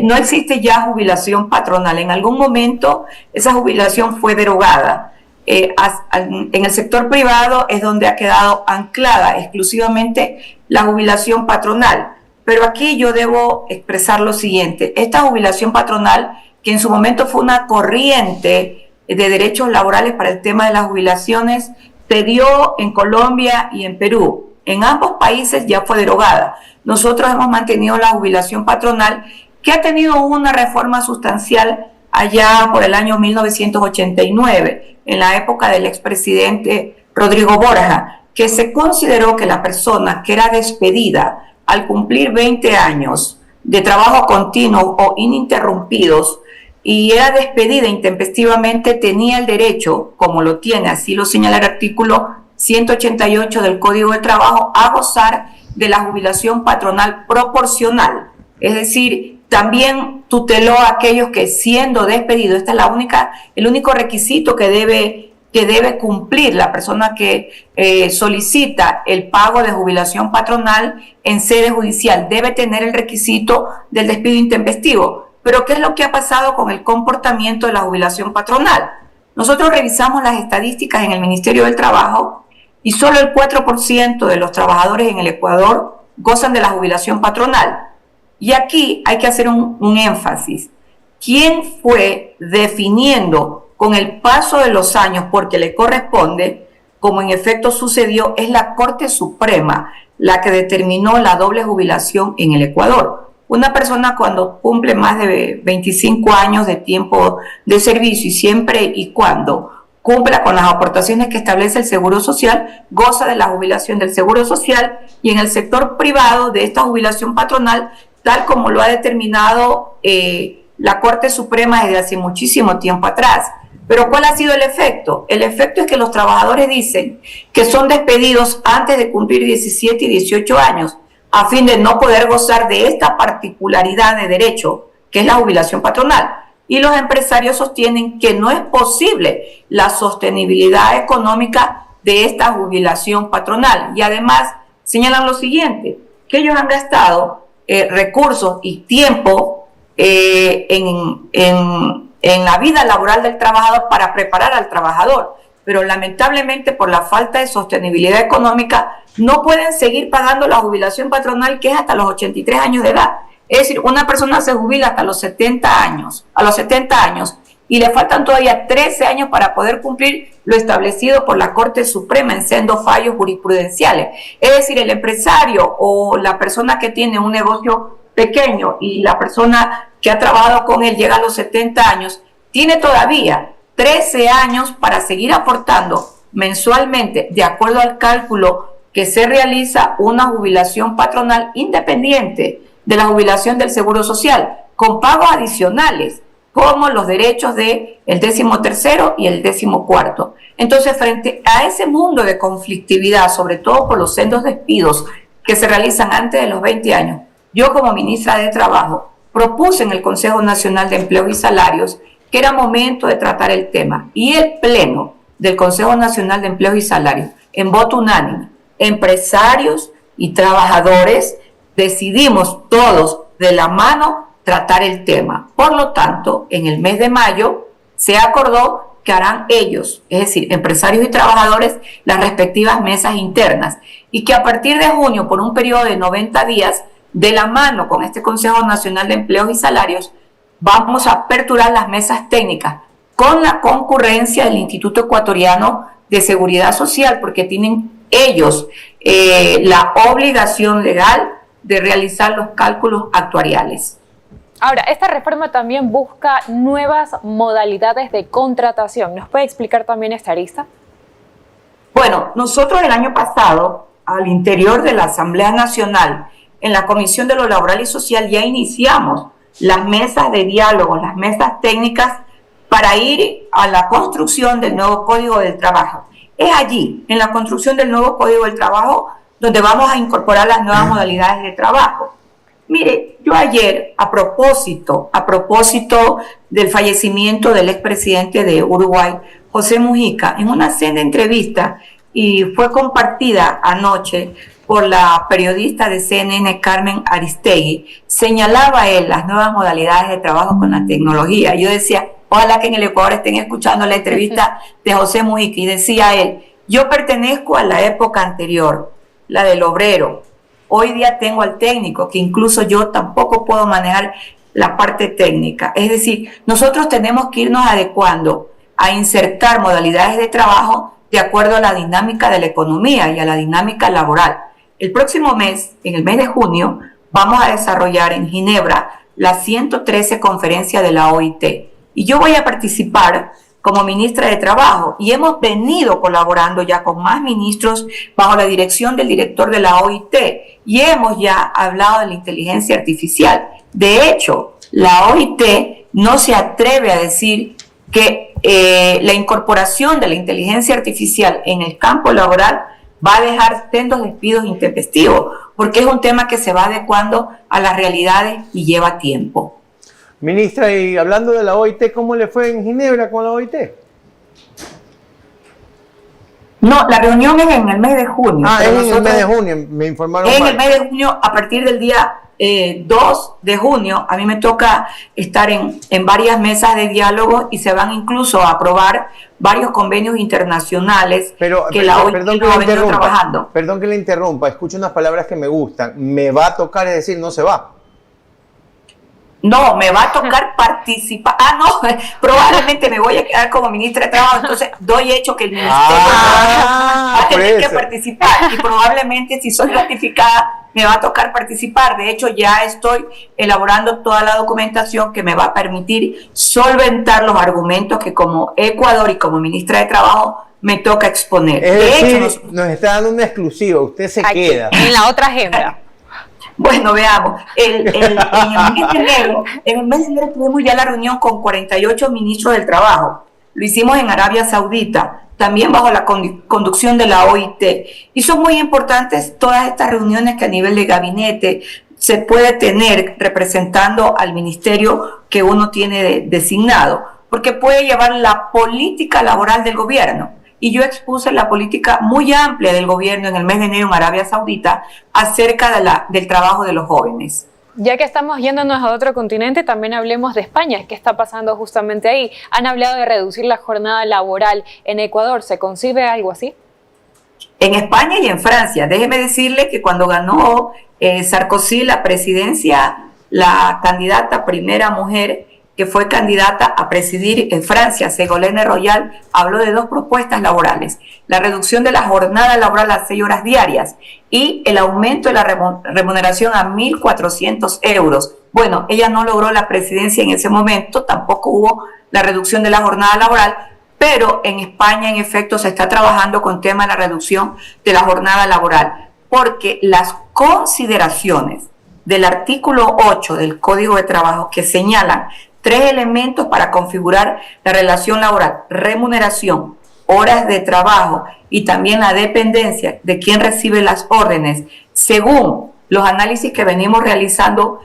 no existe ya jubilación patronal. En algún momento esa jubilación fue derogada. En el sector privado es donde ha quedado anclada exclusivamente la jubilación patronal. Pero aquí yo debo expresar lo siguiente. Esta jubilación patronal, que en su momento fue una corriente de derechos laborales para el tema de las jubilaciones, se dio en Colombia y en Perú. En ambos países ya fue derogada. Nosotros hemos mantenido la jubilación patronal, que ha tenido una reforma sustancial allá por el año 1989, en la época del expresidente Rodrigo Borja, que se consideró que la persona que era despedida al cumplir 20 años de trabajo continuo o ininterrumpidos y era despedida intempestivamente, tenía el derecho, como lo tiene, así lo señala el artículo 188 del Código del Trabajo, a gozar de la jubilación patronal proporcional. Es decir, también tuteló a aquellos que, siendo despedidos, esta es el único requisito que debe cumplir la persona que solicita el pago de jubilación patronal en sede judicial. Debe tener el requisito del despido intempestivo. Pero ¿qué es lo que ha pasado con el comportamiento de la jubilación patronal? Nosotros revisamos las estadísticas en el Ministerio del Trabajo y solo el 4% de los trabajadores en el Ecuador gozan de la jubilación patronal. Y aquí hay que hacer un énfasis. ¿Quién fue definiendo con el paso de los años, porque le corresponde, como en efecto sucedió, es la Corte Suprema la que determinó la doble jubilación en el Ecuador? Una persona cuando cumple más de 25 años de tiempo de servicio y siempre y cuando cumpla con las aportaciones que establece el Seguro Social, goza de la jubilación del Seguro Social, y en el sector privado de esta jubilación patronal, tal como lo ha determinado la Corte Suprema desde hace muchísimo tiempo atrás. Pero ¿cuál ha sido el efecto? El efecto es que los trabajadores dicen que son despedidos antes de cumplir 17 y 18 años, a fin de no poder gozar de esta particularidad de derecho, que es la jubilación patronal. Y los empresarios sostienen que no es posible la sostenibilidad económica de esta jubilación patronal. Y además señalan lo siguiente, que ellos han gastado recursos y tiempo en la vida laboral del trabajador para preparar al trabajador. Pero lamentablemente por la falta de sostenibilidad económica no pueden seguir pagando la jubilación patronal, que es hasta los 83 años de edad. Es decir, una persona se jubila hasta los 70 años, y le faltan todavía 13 años para poder cumplir lo establecido por la Corte Suprema en sendos fallos jurisprudenciales. Es decir, el empresario o la persona que tiene un negocio pequeño y la persona que ha trabajado con él llega a los 70 años, tiene todavía 13 años para seguir aportando mensualmente, de acuerdo al cálculo que se realiza, una jubilación patronal independiente de la jubilación del Seguro Social, con pagos adicionales, como los derechos del 13º y el 14º. Entonces, frente a ese mundo de conflictividad, sobre todo por los sendos despidos que se realizan antes de los 20 años, yo como ministra de Trabajo propuse en el Consejo Nacional de Empleo y Salarios que era momento de tratar el tema, y el Pleno del Consejo Nacional de Empleo y Salarios, en voto unánime, empresarios y trabajadores, decidimos todos de la mano tratar el tema. Por lo tanto, en el mes de mayo se acordó que harán ellos, es decir, empresarios y trabajadores, las respectivas mesas internas, y que a partir de junio, por un periodo de 90 días, de la mano con este Consejo Nacional de Empleos y Salarios, vamos a aperturar las mesas técnicas con la concurrencia del Instituto Ecuatoriano de Seguridad Social, porque tienen ellos la obligación legal de realizar los cálculos actuariales. Ahora, esta reforma también busca nuevas modalidades de contratación. ¿Nos puede explicar también esta arista? Bueno, nosotros el año pasado, al interior de la Asamblea Nacional, en la Comisión de lo Laboral y Social, ya iniciamos las mesas de diálogo, las mesas técnicas para ir a la construcción del nuevo Código del Trabajo. Es allí, en la construcción del nuevo Código del Trabajo, donde vamos a incorporar las nuevas modalidades de trabajo. Mire, yo ayer, a propósito del fallecimiento del expresidente de Uruguay, José Mujica, en una cena entrevista, y fue compartida anoche por la periodista de CNN, Carmen Aristegui, señalaba él las nuevas modalidades de trabajo con la tecnología. Yo decía, ojalá que en el Ecuador estén escuchando la entrevista de José Mujica, y decía él, yo pertenezco a la época anterior, la del obrero. Hoy día tengo al técnico, que incluso yo tampoco puedo manejar la parte técnica. Es decir, nosotros tenemos que irnos adecuando a insertar modalidades de trabajo de acuerdo a la dinámica de la economía y a la dinámica laboral. El próximo mes, en el mes de junio, vamos a desarrollar en Ginebra la 113 conferencia de la OIT. Y yo voy a participar como ministra de Trabajo, y hemos venido colaborando ya con más ministros bajo la dirección del director de la OIT, y hemos ya hablado de la inteligencia artificial. De hecho, la OIT no se atreve a decir que la incorporación de la inteligencia artificial en el campo laboral va a dejar sendos despidos intempestivos, porque es un tema que se va adecuando a las realidades y lleva tiempo. Ministra, y hablando de la OIT, ¿cómo le fue en Ginebra con la OIT? No, la reunión es en el mes de junio. Ah, es en el mes de junio, me informaron en mal. el mes de junio, a partir del día 2 de junio, a mí me toca estar en varias mesas de diálogo, y se van incluso a aprobar varios convenios internacionales que la OIT ha venido trabajando. Perdón que le interrumpa, escucho unas palabras que me gustan. Me va a tocar, es decir, no se va. No, me va a tocar participar. Ah, no, probablemente me voy a quedar como ministra de Trabajo, entonces doy hecho que el Ministerio de Trabajo va a tener que participar, y probablemente, si soy ratificada, me va a tocar participar. De hecho, ya estoy elaborando toda la documentación que me va a permitir solventar los argumentos que como Ecuador y como ministra de Trabajo me toca exponer. Es decir, hecho, nos está dando una exclusiva, usted se aquí, queda. En la otra agenda. Bueno, veamos, en el mes de enero tuvimos ya la reunión con 48 ministros del trabajo. Lo hicimos en Arabia Saudita, también bajo la conducción de la OIT. Y son muy importantes todas estas reuniones que a nivel de gabinete se puede tener representando al ministerio que uno tiene designado, porque puede llevar la política laboral del gobierno. Y yo expuse la política muy amplia del gobierno en el mes de enero en Arabia Saudita acerca del trabajo de los jóvenes. Ya que estamos yéndonos a otro continente, también hablemos de España. ¿Qué está pasando justamente ahí? Han hablado de reducir la jornada laboral en Ecuador. ¿Se concibe algo así? En España y en Francia. Déjeme decirle que cuando ganó Sarkozy la presidencia, la candidata primera mujer que fue candidata a presidir en Francia, Ségolène Royal, habló de dos propuestas laborales: la reducción de la jornada laboral a 6 horas diarias y el aumento de la remuneración a 1.400 euros. Bueno, ella no logró la presidencia en ese momento, tampoco hubo la reducción de la jornada laboral, pero en España, en efecto, se está trabajando con tema de la reducción de la jornada laboral, porque las consideraciones del artículo 8 del Código de Trabajo, que señalan 3 elementos para configurar la relación laboral: remuneración, horas de trabajo y también la dependencia de quien recibe las órdenes, según los análisis que venimos realizando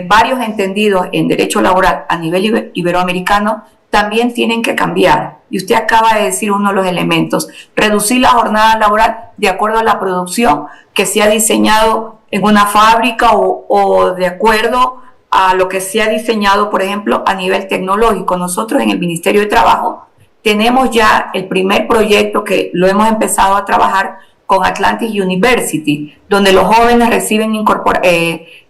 varios entendidos en derecho laboral a nivel iberoamericano, también tienen que cambiar. Y usted acaba de decir uno de los elementos: reducir la jornada laboral de acuerdo a la producción que se ha diseñado en una fábrica o de acuerdo a lo que se ha diseñado, por ejemplo, a nivel tecnológico. Nosotros en el Ministerio de Trabajo tenemos ya el primer proyecto que lo hemos empezado a trabajar con Atlantic University, donde los jóvenes reciben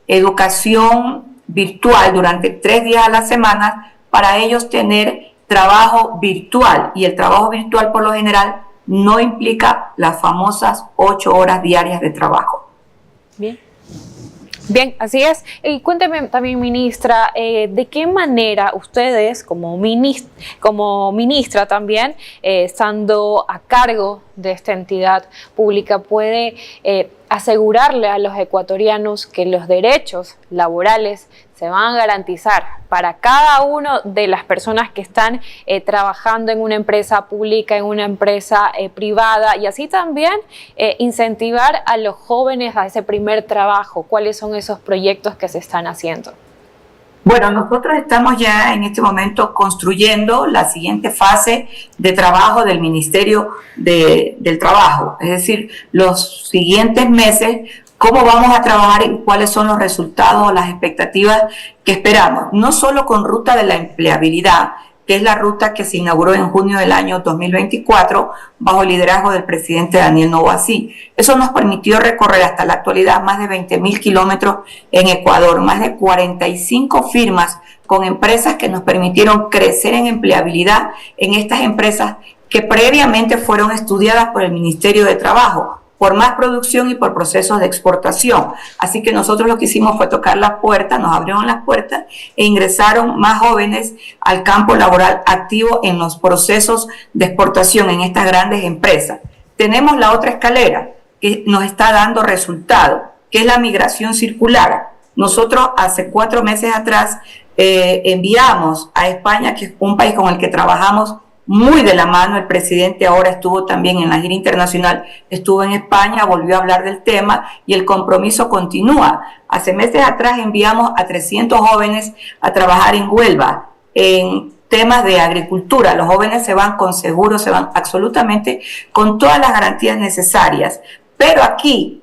educación virtual durante 3 días a la semana para ellos tener trabajo virtual. Y el trabajo virtual, por lo general, no implica las famosas 8 horas diarias de trabajo. Bien. Bien, así es. Y cuénteme también, ministra, ¿de qué manera ustedes, como ministra también, estando a cargo de esta entidad pública, puede asegurarle a los ecuatorianos que los derechos laborales se van a garantizar para cada una de las personas que están trabajando en una empresa pública, en una empresa privada, y así también incentivar a los jóvenes a ese primer trabajo? ¿Cuáles son esos proyectos que se están haciendo? Bueno, nosotros estamos ya en este momento construyendo la siguiente fase de trabajo del Ministerio del Trabajo, es decir, los siguientes meses, cómo vamos a trabajar y cuáles son los resultados o las expectativas que esperamos, no solo con ruta de la empleabilidad, que es la ruta que se inauguró en junio del año 2024 bajo el liderazgo del presidente Daniel Noboa Sin. Eso nos permitió recorrer hasta la actualidad más de 20.000 kilómetros en Ecuador, más de 45 firmas con empresas que nos permitieron crecer en empleabilidad en estas empresas que previamente fueron estudiadas por el Ministerio de Trabajo, por más producción y por procesos de exportación. Así que nosotros lo que hicimos fue tocar las puertas, nos abrieron las puertas e ingresaron más jóvenes al campo laboral activo en los procesos de exportación en estas grandes empresas. Tenemos la otra escalera que nos está dando resultado, que es la migración circular. Nosotros hace 4 meses atrás enviamos a España, que es un país con el que trabajamos muy de la mano. El presidente ahora estuvo también en la gira internacional, estuvo en España, volvió a hablar del tema y el compromiso continúa. Hace meses atrás enviamos a 300 jóvenes a trabajar en Huelva, en temas de agricultura. Los jóvenes se van con seguro, se van absolutamente con todas las garantías necesarias. Pero aquí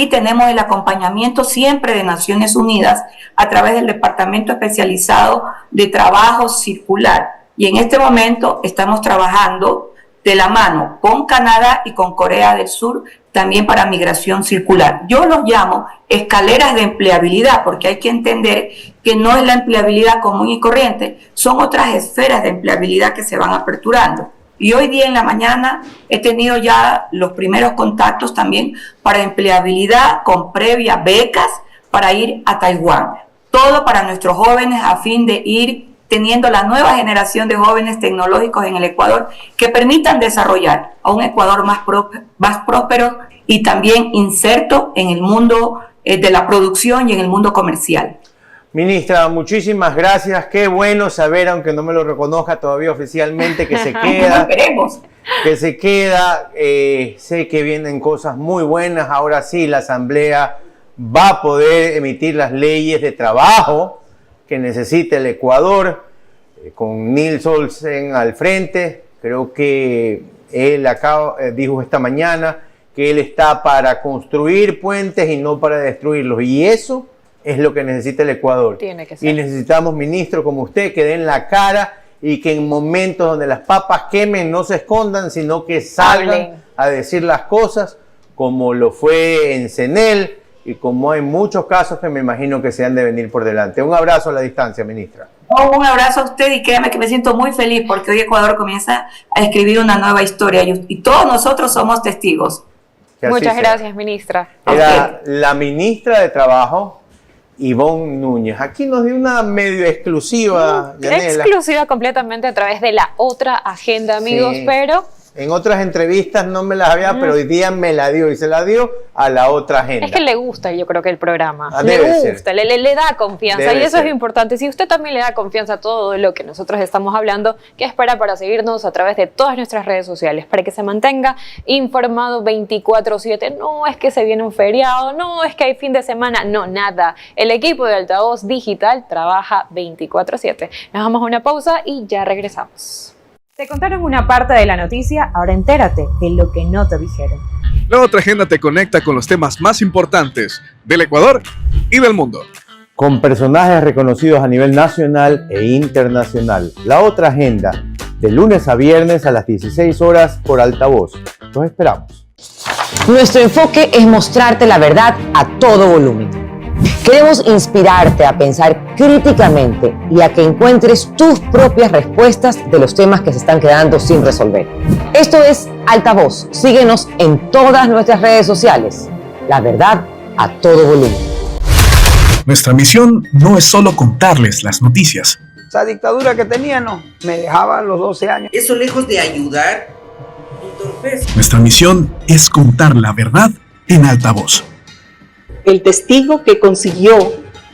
tenemos el acompañamiento siempre de Naciones Unidas a través del Departamento Especializado de Trabajo Circular. Y en este momento estamos trabajando de la mano con Canadá y con Corea del Sur también para migración circular. Yo los llamo escaleras de empleabilidad, porque hay que entender que no es la empleabilidad común y corriente, son otras esferas de empleabilidad que se van aperturando. Y hoy día en la mañana he tenido ya los primeros contactos también para empleabilidad con previa becas para ir a Taiwán. Todo para nuestros jóvenes a fin de ir teniendo la nueva generación de jóvenes tecnológicos en el Ecuador que permitan desarrollar a un Ecuador más próspero y también inserto en el mundo de la producción y en el mundo comercial. Ministra, muchísimas gracias. Qué bueno saber, aunque no me lo reconozca todavía oficialmente, que se queda. Que se queda. Sé que vienen cosas muy buenas. Ahora sí, la Asamblea va a poder emitir las leyes de trabajo que necesita el Ecuador, con Nils Olsen al frente. Creo que él dijo esta mañana que él está para construir puentes y no para destruirlos, y eso es lo que necesita el Ecuador. Tiene que ser. Y necesitamos ministros como usted que den la cara y que en momentos donde las papas quemen no se escondan, sino que salgan a decir las cosas, como lo fue en CENEL, y como hay muchos casos que me imagino que se han de venir por delante. Un abrazo a la distancia, ministra. Un abrazo a usted y créame que me siento muy feliz porque hoy Ecuador comienza a escribir una nueva historia y todos nosotros somos testigos. Muchas gracias, ministra. Era la ministra de Trabajo, Ivonne Núñez. Aquí nos dio una medio exclusiva, Yanela. Exclusiva completamente a través de la otra agenda, amigos, Sí. pero En otras entrevistas no me las había, pero hoy día me la dio y se la dio a la otra agenda. es que le gusta, yo creo que el programa. Debe Le ser. gusta, le da confianza Debe y eso ser. es importante. Si usted también le da confianza a todo lo que nosotros estamos hablando, ¿qué espera para seguirnos a través de todas nuestras redes sociales? Para que se mantenga informado 24/7. No es que se viene un feriado, no es que hay fin de semana, no, nada. El equipo de Altavoz Digital trabaja 24/7. Nos vamos a una pausa y ya regresamos. Te contaron una parte de la noticia, ahora entérate de lo que no te dijeron. La otra agenda te conecta con los temas más importantes del Ecuador y del mundo. Con personajes reconocidos a nivel nacional e internacional. La otra agenda, de lunes a viernes a las 16 horas por Altavoz. Los esperamos. Nuestro enfoque es mostrarte la verdad a todo volumen. Queremos inspirarte a pensar críticamente y a que encuentres tus propias respuestas de los temas que se están quedando sin resolver. Esto es Altavoz. Síguenos en todas nuestras redes sociales. La verdad a todo volumen. Nuestra misión no es solo contarles las noticias. Esa dictadura que tenía, no, me dejaba a los 12 años. Eso lejos de ayudar, entorpece. Nuestra misión es contar la verdad en altavoz. El testigo que consiguió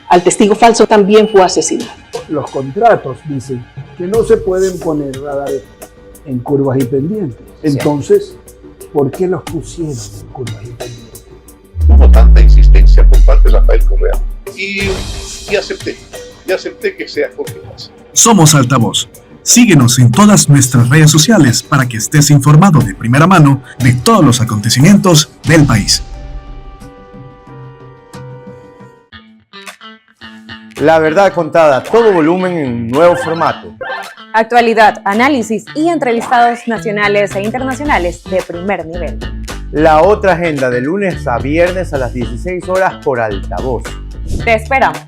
al testigo falso también fue asesinado. Los contratos dicen que no se pueden poner radares en curvas y pendientes. Entonces, ¿por qué los pusieron en curvas y pendientes? Hubo tanta insistencia por parte de Rafael Correa y acepté que sea Jorge Paz. Somos Altavoz. Síguenos en todas nuestras redes sociales para que estés informado de primera mano de todos los acontecimientos del país. La verdad contada, todo volumen en un nuevo formato. Actualidad, análisis y entrevistados nacionales e internacionales de primer nivel. La otra agenda de lunes a viernes a las 16 horas por Altavoz. Te esperamos.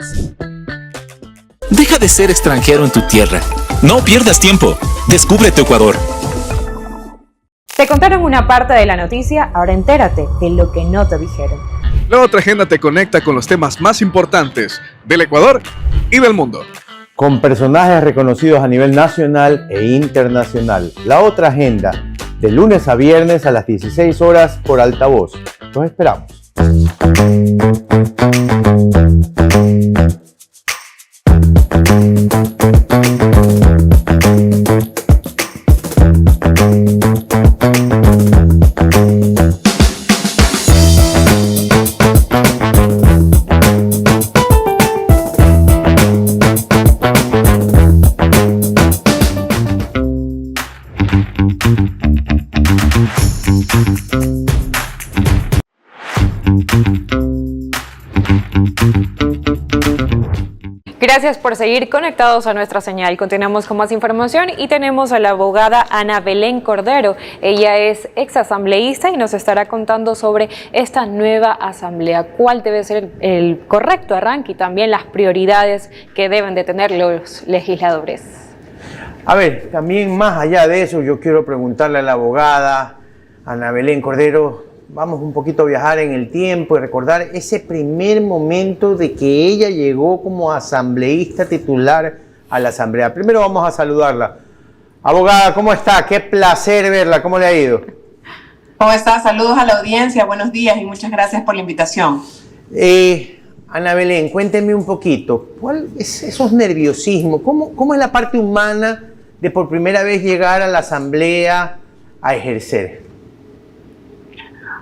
Deja de ser extranjero en tu tierra. No pierdas tiempo. Descubre tu Ecuador. Te contaron una parte de la noticia, ahora entérate de lo que no te dijeron. La otra agenda te conecta con los temas más importantes del Ecuador y del mundo. Con personajes reconocidos a nivel nacional e internacional. La otra agenda, de lunes a viernes a las 16 horas por Altavoz. Los esperamos. Gracias por seguir conectados a nuestra señal. Continuamos con más información y tenemos a la abogada Ana Belén Cordero. Ella es exasambleísta y nos estará contando sobre esta nueva asamblea, cuál debe ser el correcto arranque y también las prioridades que deben de tener los legisladores. A ver, también más allá de eso, yo quiero preguntarle a la abogada Ana Belén Cordero, vamos un poquito a viajar en el tiempo y recordar ese primer momento de que ella llegó como asambleísta titular a la asamblea. Primero vamos a saludarla. Abogada, ¿cómo está? Qué placer verla. ¿Cómo le ha ido? ¿Cómo está? Saludos a la audiencia, buenos días y muchas gracias por la invitación. Ana Belén, cuénteme un poquito, ¿cuál es esos nerviosismos? ¿Cómo es la parte humana de por primera vez llegar a la asamblea a ejercer?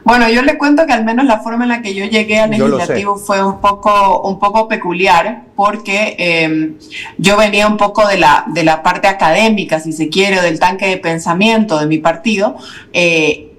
Bueno, yo le cuento que al menos la forma en la que yo llegué al legislativo fue un poco peculiar, porque yo venía un poco de la parte académica, si se quiere, o del tanque de pensamiento de mi partido,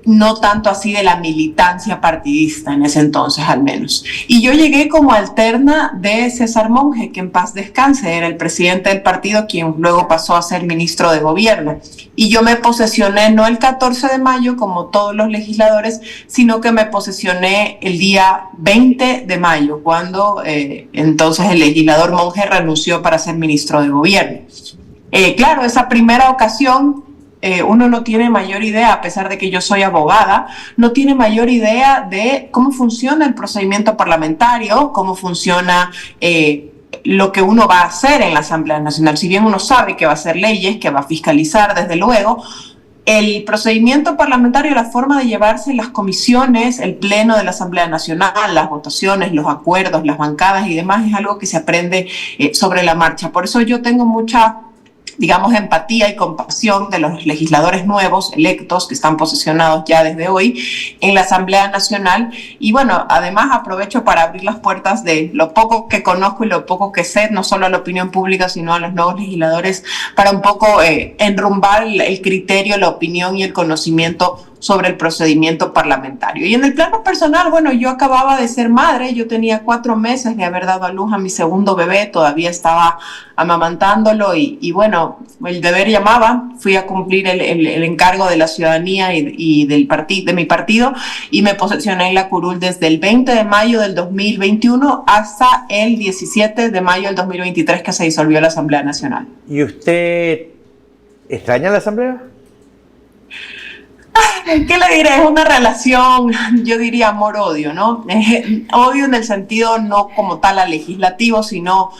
no tanto así de la militancia partidista en ese entonces al menos. Y yo llegué como alterna de César Monge, que en paz descanse, era el presidente del partido, quien luego pasó a ser ministro de gobierno. Y yo me posesioné no el 14 de mayo como todos los legisladores, sino que me posesioné el día 20 de mayo, cuando entonces el legislador Monge renunció para ser ministro de gobierno. Claro, esa primera ocasión uno no tiene mayor idea, a pesar de que yo soy abogada, no tiene mayor idea de cómo funciona el procedimiento parlamentario, cómo funciona lo que uno va a hacer en la Asamblea Nacional. Si bien uno sabe que va a hacer leyes, que va a fiscalizar, desde luego, el procedimiento parlamentario, la forma de llevarse las comisiones, el pleno de la Asamblea Nacional, las votaciones, los acuerdos, las bancadas y demás, es algo que se aprende sobre la marcha. Por eso yo tengo mucha, digamos, empatía y compasión de los legisladores nuevos, electos, que están posesionados ya desde hoy en la Asamblea Nacional. Y bueno, además aprovecho para abrir las puertas de lo poco que conozco y lo poco que sé, no solo a la opinión pública, sino a los nuevos legisladores, para un poco enrumbar el criterio, la opinión y el conocimiento sobre el procedimiento parlamentario. Y en el plano personal, bueno, yo acababa de ser madre, yo tenía 4 meses de haber dado a luz a mi segundo bebé, todavía estaba amamantándolo y bueno, el deber llamaba, fui a cumplir el encargo de la ciudadanía y de mi partido, y me posesioné en la curul desde el 20 de mayo del 2021 hasta el 17 de mayo del 2023, que se disolvió la Asamblea Nacional. ¿Y usted extraña la Asamblea? ¿Qué le diré? Es una relación, yo diría amor-odio, ¿no? Odio en el sentido no como tal al legislativo, sino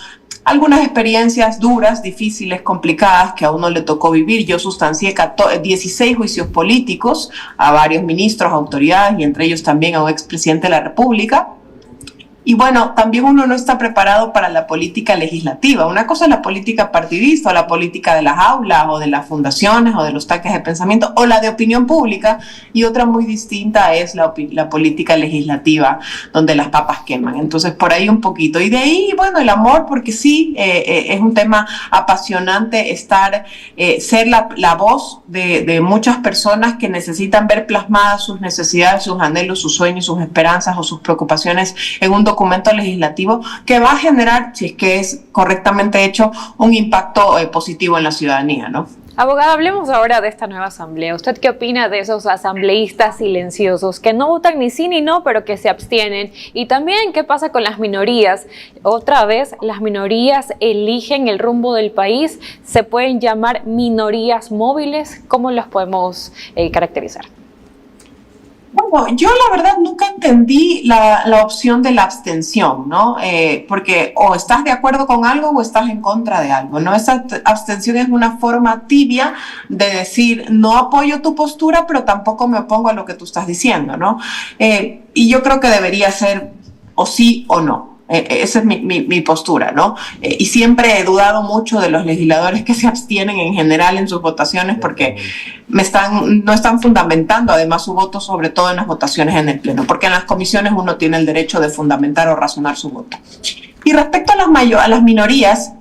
algunas experiencias duras, difíciles, complicadas que a uno le tocó vivir. Yo sustancié 16 juicios políticos a varios ministros, autoridades y entre ellos también a un expresidente de la República. Y bueno, también uno no está preparado para la política legislativa. Una cosa es la política partidista, o la política de las aulas, o de las fundaciones, o de los tanques de pensamiento, o la de opinión pública, y otra muy distinta es la política legislativa, donde las papas queman. Entonces, por ahí un poquito. Y de ahí, bueno, el amor, porque sí, es un tema apasionante ser la voz de muchas personas que necesitan ver plasmadas sus necesidades, sus anhelos, sus sueños, sus esperanzas o sus preocupaciones en un documento legislativo que va a generar, si es que es correctamente hecho, un impacto positivo en la ciudadanía, ¿no? Abogada, hablemos ahora de esta nueva asamblea. ¿Usted qué opina de esos asambleístas silenciosos que no votan ni sí ni no, pero que se abstienen? Y también, ¿qué pasa con las minorías? Otra vez, las minorías eligen el rumbo del país. ¿Se pueden llamar minorías móviles? ¿Cómo los podemos caracterizar? Bueno, yo la verdad nunca entendí la opción de la abstención, ¿no? Porque o estás de acuerdo con algo o estás en contra de algo, ¿no? Esa abstención es una forma tibia de decir, no apoyo tu postura, pero tampoco me opongo a lo que tú estás diciendo, ¿no? Y yo creo que debería ser o sí o no. Esa es mi postura, ¿no? Y siempre he dudado mucho de los legisladores que se abstienen en general en sus votaciones porque no están fundamentando además su voto, sobre todo en las votaciones en el Pleno, porque en las comisiones uno tiene el derecho de fundamentar o razonar su voto. Y respecto a las minorías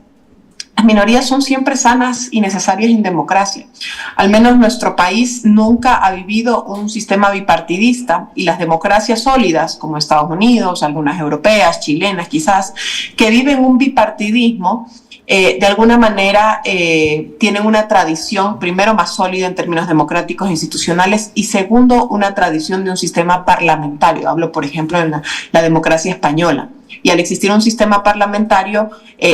son siempre sanas y necesarias en democracia. Al menos nuestro país nunca ha vivido un sistema bipartidista y las democracias sólidas, como Estados Unidos, algunas europeas, chilenas quizás, que viven un bipartidismo, de alguna manera tienen una tradición, primero, más sólida en términos democráticos e institucionales, y segundo, una tradición de un sistema parlamentario. Hablo, por ejemplo, de la democracia española. Y al existir un sistema parlamentario,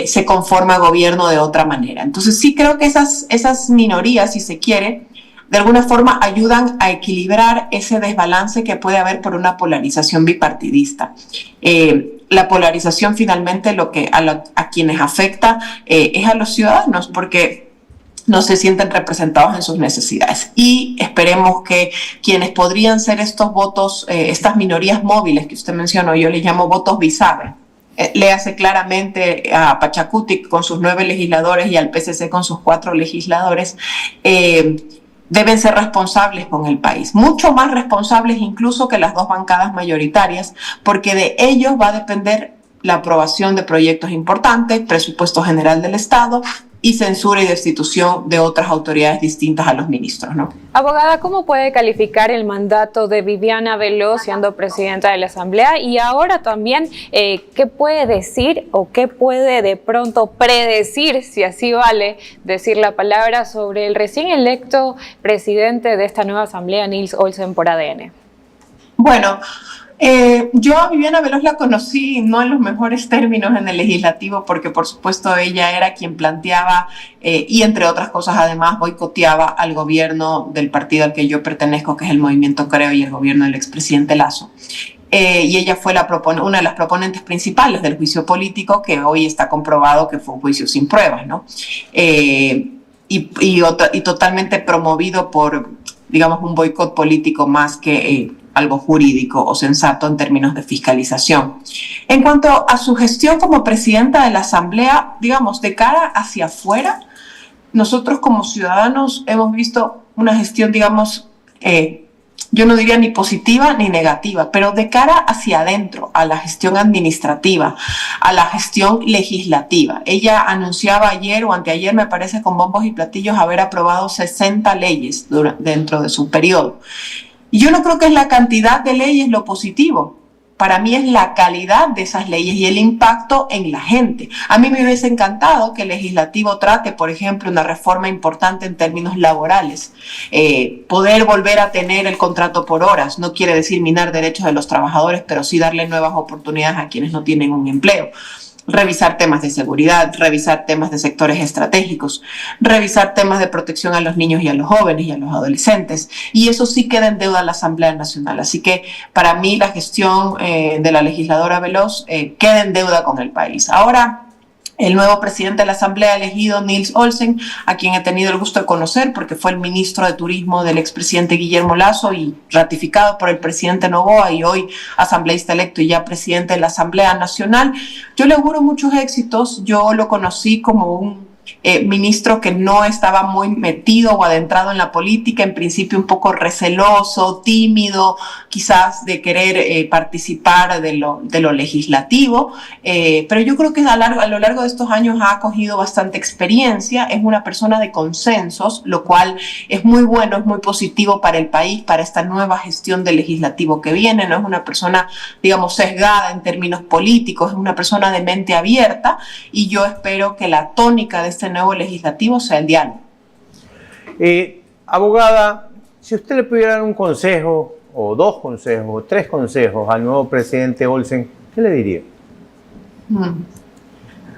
se conforma gobierno de otra manera. Entonces sí creo que esas minorías, si se quiere, de alguna forma ayudan a equilibrar ese desbalance que puede haber por una polarización bipartidista. La polarización finalmente a quienes afecta es a los ciudadanos, porque no se sienten representados en sus necesidades. Y esperemos que quienes podrían ser estos votos, estas minorías móviles que usted mencionó, yo les llamo votos bisagra, le hace claramente a Pachacuti con sus 9 legisladores y al PCC con sus 4 legisladores, deben ser responsables con el país, mucho más responsables incluso que las 2 bancadas mayoritarias, porque de ellos va a depender la aprobación de proyectos importantes, presupuesto general del Estado y censura y destitución de otras autoridades distintas a los ministros, ¿no? Abogada, ¿cómo puede calificar el mandato de Viviana Veloz siendo presidenta de la Asamblea? Y ahora también, ¿qué puede decir o qué puede de pronto predecir, si así vale decir la palabra, sobre el recién electo presidente de esta nueva Asamblea, Nils Olsen, por ADN? Bueno, yo a Viviana Veloz la conocí no en los mejores términos en el legislativo, porque por supuesto ella era quien planteaba y entre otras cosas además boicoteaba al gobierno del partido al que yo pertenezco, que es el Movimiento Creo, y el gobierno del expresidente Lasso. Y ella fue una de las proponentes principales del juicio político, que hoy está comprobado que fue un juicio sin pruebas, ¿no? Y totalmente promovido por, digamos, un boicot político más que algo jurídico o sensato en términos de fiscalización. En cuanto a su gestión como presidenta de la Asamblea, digamos, de cara hacia afuera, nosotros como ciudadanos hemos visto una gestión, digamos, yo no diría ni positiva ni negativa, pero de cara hacia adentro, a la gestión administrativa, a la gestión legislativa. Ella anunciaba ayer o anteayer, me parece, con bombos y platillos, haber aprobado 60 leyes dentro de su periodo. Y yo no creo que es la cantidad de leyes lo positivo. Para mí es la calidad de esas leyes y el impacto en la gente. A mí me hubiese encantado que el legislativo trate, por ejemplo, una reforma importante en términos laborales. Poder volver a tener el contrato por horas no quiere decir minar derechos de los trabajadores, pero sí darle nuevas oportunidades a quienes no tienen un empleo. revisar temas de seguridad, revisar temas de sectores estratégicos, revisar temas de protección a los niños y a los jóvenes y a los adolescentes. Y eso sí queda en deuda a la Asamblea Nacional. Así que para mí la gestión de la legisladora Veloz queda en deuda con el país. Ahora, el nuevo presidente de la Asamblea elegido, Nils Olsen, a quien he tenido el gusto de conocer porque fue el ministro de Turismo del expresidente Guillermo Lasso y ratificado por el presidente Noboa y hoy asambleísta electo y ya presidente de la Asamblea Nacional. Yo le auguro muchos éxitos. Yo lo conocí como un ministro que no estaba muy metido o adentrado en la política, en principio un poco receloso, tímido, quizás de querer participar de lo legislativo, pero yo creo que a lo largo de estos años ha cogido bastante experiencia, es una persona de consensos, lo cual es muy bueno, es muy positivo para el país, para esta nueva gestión del legislativo que viene. No es una persona, digamos, sesgada en términos políticos, es una persona de mente abierta y yo espero que la tónica de este nuevo legislativo sea el diálogo. Abogada, si usted le pudiera dar un consejo, o dos consejos, o tres consejos al nuevo presidente Olsen, ¿qué le diría?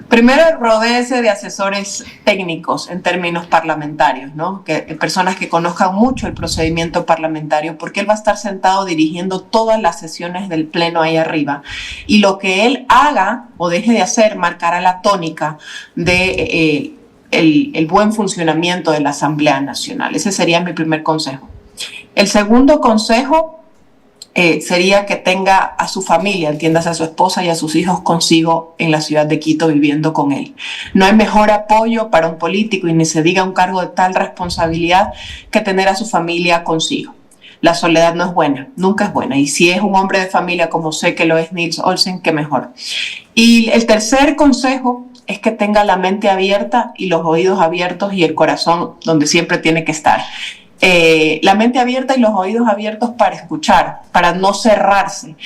Primero, rodéese de asesores técnicos en términos parlamentarios, ¿no? Personas que conozcan mucho el procedimiento parlamentario, porque él va a estar sentado dirigiendo todas las sesiones del Pleno ahí arriba. Y lo que él haga o deje de hacer marcará la tónica de el buen funcionamiento de la Asamblea Nacional. Ese sería mi primer consejo. El segundo consejo sería que tenga a su familia, entiéndase a su esposa y a sus hijos consigo en la ciudad de Quito viviendo con él. No hay mejor apoyo para un político y ni se diga un cargo de tal responsabilidad que tener a su familia consigo. La soledad no es buena, nunca es buena. Y si es un hombre de familia como sé que lo es Nils Olsen, qué mejor. Y el tercer consejo es que tenga la mente abierta y los oídos abiertos y el corazón donde siempre tiene que estar. La mente abierta y los oídos abiertos para escuchar, para no cerrarse,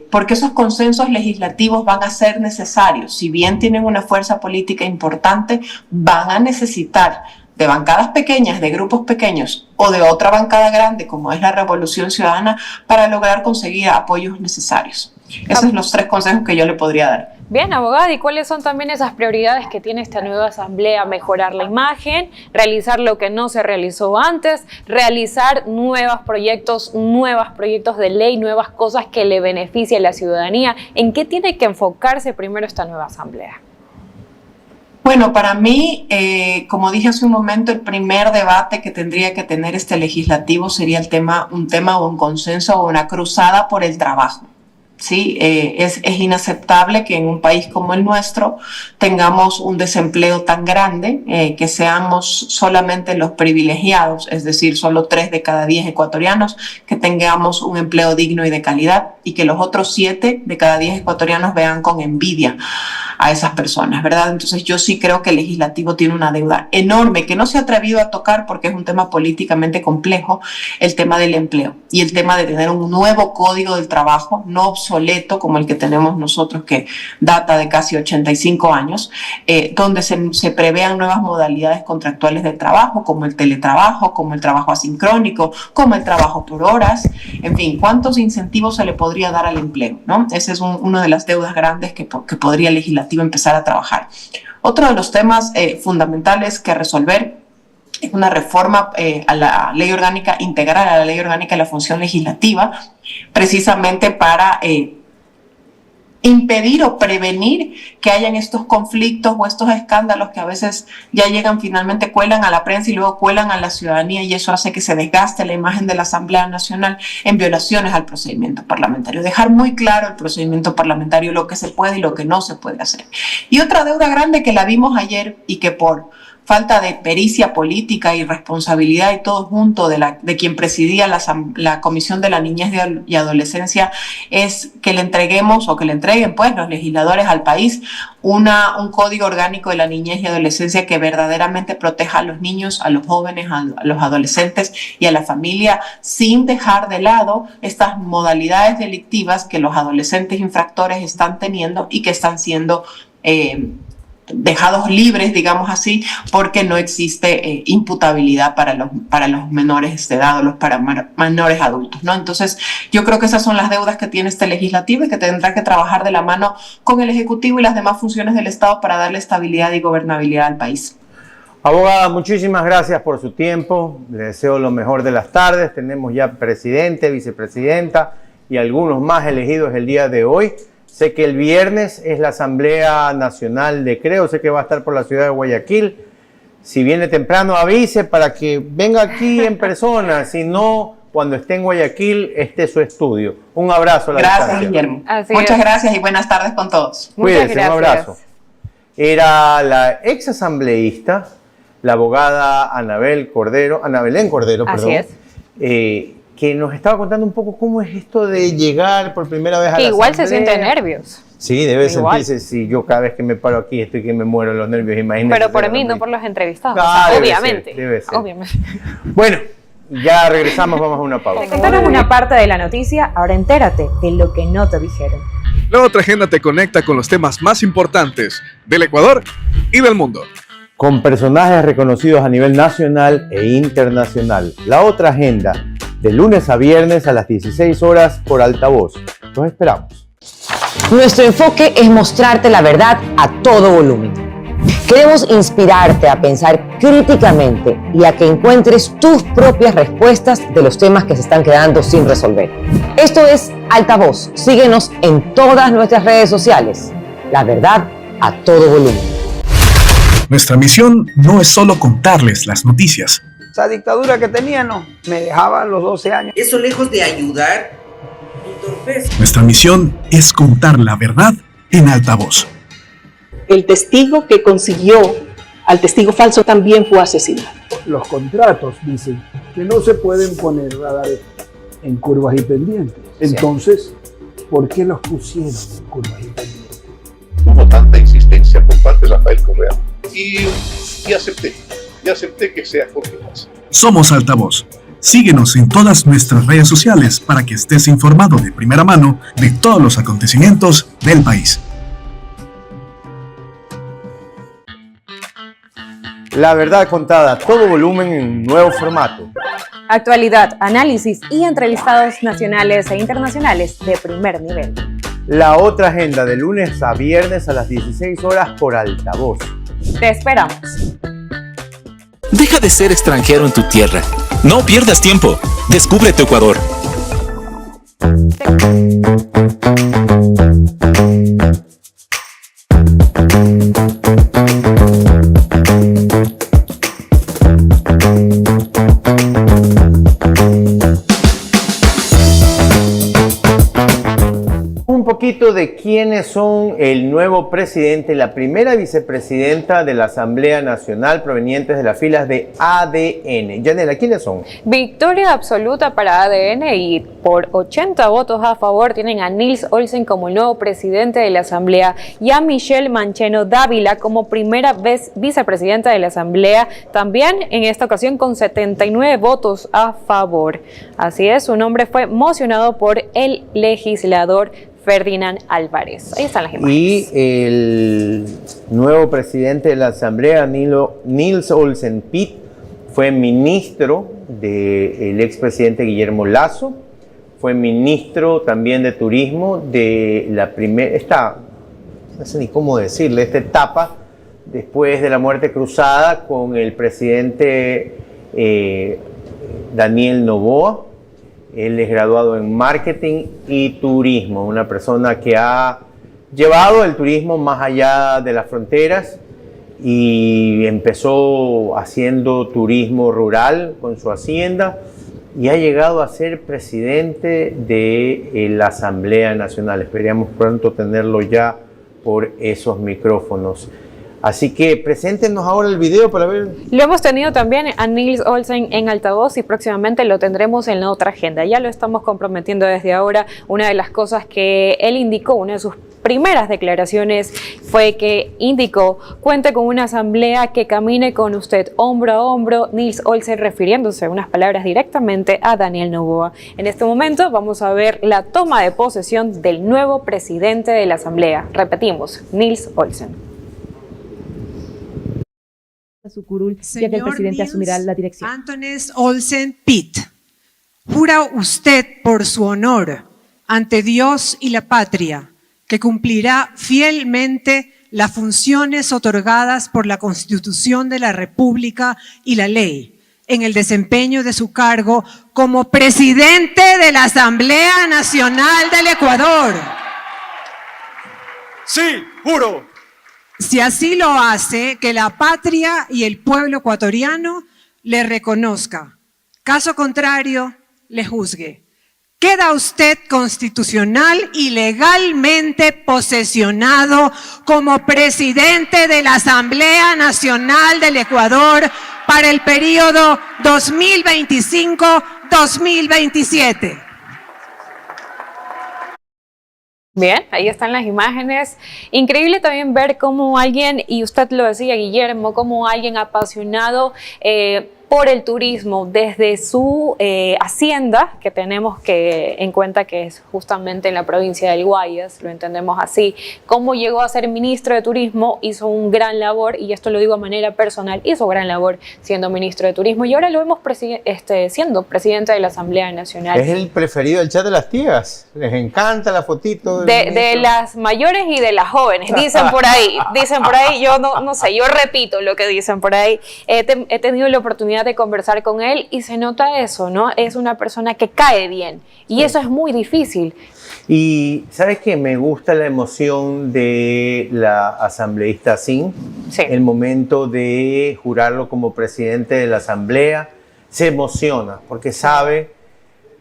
porque esos consensos legislativos van a ser necesarios. Si bien tienen una fuerza política importante, van a necesitar de bancadas pequeñas, de grupos pequeños o de otra bancada grande como es la Revolución Ciudadana para lograr conseguir apoyos necesarios. Esos son los tres consejos que yo le podría dar. Bien, abogada, ¿y cuáles son también esas prioridades que tiene esta nueva asamblea? Mejorar la imagen, realizar lo que no se realizó antes, realizar nuevos proyectos de ley, nuevas cosas que le beneficien a la ciudadanía. ¿En qué tiene que enfocarse primero esta nueva asamblea? Bueno, para mí, como dije hace un momento, el primer debate que tendría que tener este legislativo sería un tema o un consenso o una cruzada por el trabajo. Sí, es inaceptable que en un país como el nuestro tengamos un desempleo tan grande, que seamos solamente los privilegiados, es decir, solo 3 de cada 10 ecuatorianos que tengamos un empleo digno y de calidad y que los otros 7 de cada 10 ecuatorianos vean con envidia a esas personas, ¿verdad? Entonces yo sí creo que el legislativo tiene una deuda enorme que no se ha atrevido a tocar porque es un tema políticamente complejo, el tema del empleo y el tema de tener un nuevo código del trabajo, no obsoleto como el que tenemos nosotros que data de casi 85 años, donde se prevean nuevas modalidades contractuales de trabajo como el teletrabajo, como el trabajo asincrónico, como el trabajo por horas, en fin, ¿cuántos incentivos se le podría dar al empleo, ¿no? Ese es una de las deudas grandes que podría el legislativo empezar a trabajar. Otro de los temas fundamentales que resolver es una reforma a la ley orgánica, integral a la ley orgánica de la función legislativa, precisamente para impedir o prevenir que hayan estos conflictos o estos escándalos que a veces ya llegan, finalmente cuelan a la prensa y luego cuelan a la ciudadanía y eso hace que se desgaste la imagen de la Asamblea Nacional en violaciones al procedimiento parlamentario. Dejar muy claro el procedimiento parlamentario, lo que se puede y lo que no se puede hacer. Y otra deuda grande que la vimos ayer y que por falta de pericia política y responsabilidad y todo junto de quien presidía la Comisión de la Niñez y Adolescencia es que le entreguemos o que le entreguen pues los legisladores al país un código orgánico de la niñez y adolescencia que verdaderamente proteja a los niños, a los jóvenes, a los adolescentes y a la familia sin dejar de lado estas modalidades delictivas que los adolescentes infractores están teniendo y que están siendo dejados libres, digamos así, porque no existe imputabilidad para los menores de edad o los menores adultos, ¿no? Entonces, yo creo que esas son las deudas que tiene este legislativo y que tendrá que trabajar de la mano con el Ejecutivo y las demás funciones del Estado para darle estabilidad y gobernabilidad al país. Abogada, muchísimas gracias por su tiempo. Le deseo lo mejor de las tardes. Tenemos ya presidente, vicepresidenta y algunos más elegidos el día de hoy. Sé que el viernes es la Asamblea Nacional de Creo, sé que va a estar por la ciudad de Guayaquil. Si viene temprano, avise para que venga aquí en persona. Si no, cuando esté en Guayaquil, esté su estudio. Un abrazo a la distancia. Gracias, Guillermo. Muchas gracias y buenas tardes con todos. Cuídense, un abrazo. Era la ex asambleísta, la abogada Anabelén Cordero, Así es. Que nos estaba contando un poco cómo es esto de llegar por primera vez a la igual asamblea. se siente nervios. Sí, debe Igual. sentirse, si yo cada vez que me paro aquí estoy que me muero de los nervios, imagínate. Pero por mí, no por los entrevistados. Ah, debe obviamente. ser, debe ser. Obviamente. Bueno, ya regresamos, vamos a una pausa. Te contaron una parte de la noticia, ahora entérate de lo que no te dijeron. La otra agenda te conecta con los temas más importantes del Ecuador y del mundo. Con personajes reconocidos a nivel nacional e internacional. La otra agenda, de lunes a viernes a las 16 horas por Altavoz. Los esperamos. Nuestro enfoque es mostrarte la verdad a todo volumen. Queremos inspirarte a pensar críticamente y a que encuentres tus propias respuestas de los temas que se están quedando sin resolver. Esto es Altavoz. Síguenos en todas nuestras redes sociales. La verdad a todo volumen. Nuestra misión no es solo contarles las noticias. Esa dictadura que tenía, no, me dejaba a los 12 años. Eso lejos de ayudar, entorpece. Nuestra misión es contar la verdad en altavoz. El testigo que consiguió al testigo falso también fue asesinado. Los contratos dicen que no se pueden poner radares en curvas y pendientes. Entonces, ¿por qué los pusieron en curvas y pendientes? Hubo tanta insistencia por parte de Rafael Correa y acepté que sea Jorge Lazo. Somos Altavoz. Síguenos en todas nuestras redes sociales para que estés informado de primera mano de todos los acontecimientos del país. La verdad contada, todo volumen en un nuevo formato. Actualidad, análisis y entrevistados nacionales e internacionales de primer nivel. La otra agenda, de lunes a viernes a las 16 horas por Altavoz. Te esperamos. Deja de ser extranjero en tu tierra. No pierdas tiempo. Descubre tu Ecuador. Un poquito de quiénes son el nuevo presidente y la primera vicepresidenta de la Asamblea Nacional provenientes de las filas de ADN. Yanela, ¿quiénes son? Victoria absoluta para ADN y por 80 votos a favor tienen a Nils Olsen como el nuevo presidente de la Asamblea y a Michelle Mancheno Dávila como primera vicepresidenta de la Asamblea, también en esta ocasión con 79 votos a favor. Así es, su nombre fue mocionado por el legislador Ferdinand Álvarez. Ahí están las imágenes. Y el nuevo presidente de la Asamblea, Nils Olsen Pitt, fue ministro del expresidente Guillermo Lasso, fue ministro también de Turismo de la primera, no sé ni cómo decirle, esta etapa después de la muerte cruzada con el presidente Daniel Noboa. Él es graduado en Marketing y Turismo, una persona que ha llevado el turismo más allá de las fronteras y empezó haciendo turismo rural con su hacienda y ha llegado a ser presidente de la Asamblea Nacional. Esperamos pronto tenerlo ya por esos micrófonos. Así que preséntenos ahora el video para ver. Lo hemos tenido también a Nils Olsen en altavoz y próximamente lo tendremos en la otra agenda. Ya lo estamos comprometiendo desde ahora. Una de las cosas que él indicó, una de sus primeras declaraciones fue que indicó: cuente con una asamblea que camine con usted hombro a hombro. Nils Olsen refiriéndose unas palabras directamente a Daniel Noboa. En este momento vamos a ver la toma de posesión del nuevo presidente de la asamblea. Repetimos, Nils Olsen. su curul, ya que el presidente asumirá la dirección. Antonis Olsen Pitt, jura usted por su honor ante Dios y la patria que cumplirá fielmente las funciones otorgadas por la Constitución de la República y la ley en el desempeño de su cargo como presidente de la Asamblea Nacional del Ecuador. Sí, juro. Si así lo hace, que la patria y el pueblo ecuatoriano le reconozca. Caso contrario, le juzgue. Queda usted constitucional y legalmente posesionado como presidente de la Asamblea Nacional del Ecuador para el periodo 2025-2027. Bien, ahí están las imágenes. Increíble también ver cómo alguien, y usted lo decía, Guillermo, cómo alguien apasionado por el turismo desde su hacienda, que tenemos que en cuenta que es justamente en la provincia del Guayas, lo entendemos así, cómo llegó a ser ministro de Turismo, hizo un gran labor, y esto lo digo de manera personal, hizo gran labor siendo ministro de Turismo, y ahora lo vemos siendo presidente de la Asamblea Nacional. Es el preferido del chat de las tías, les encanta la fotito. De las mayores y de las jóvenes, dicen por ahí, yo no sé, yo repito lo que dicen por ahí. He tenido la oportunidad de conversar con él y se nota eso, ¿no? Es una persona que cae bien y eso es muy difícil. Y ¿sabes qué? Me gusta la emoción de la asambleísta Sin, el momento de jurarlo como presidente de la asamblea, se emociona porque sabe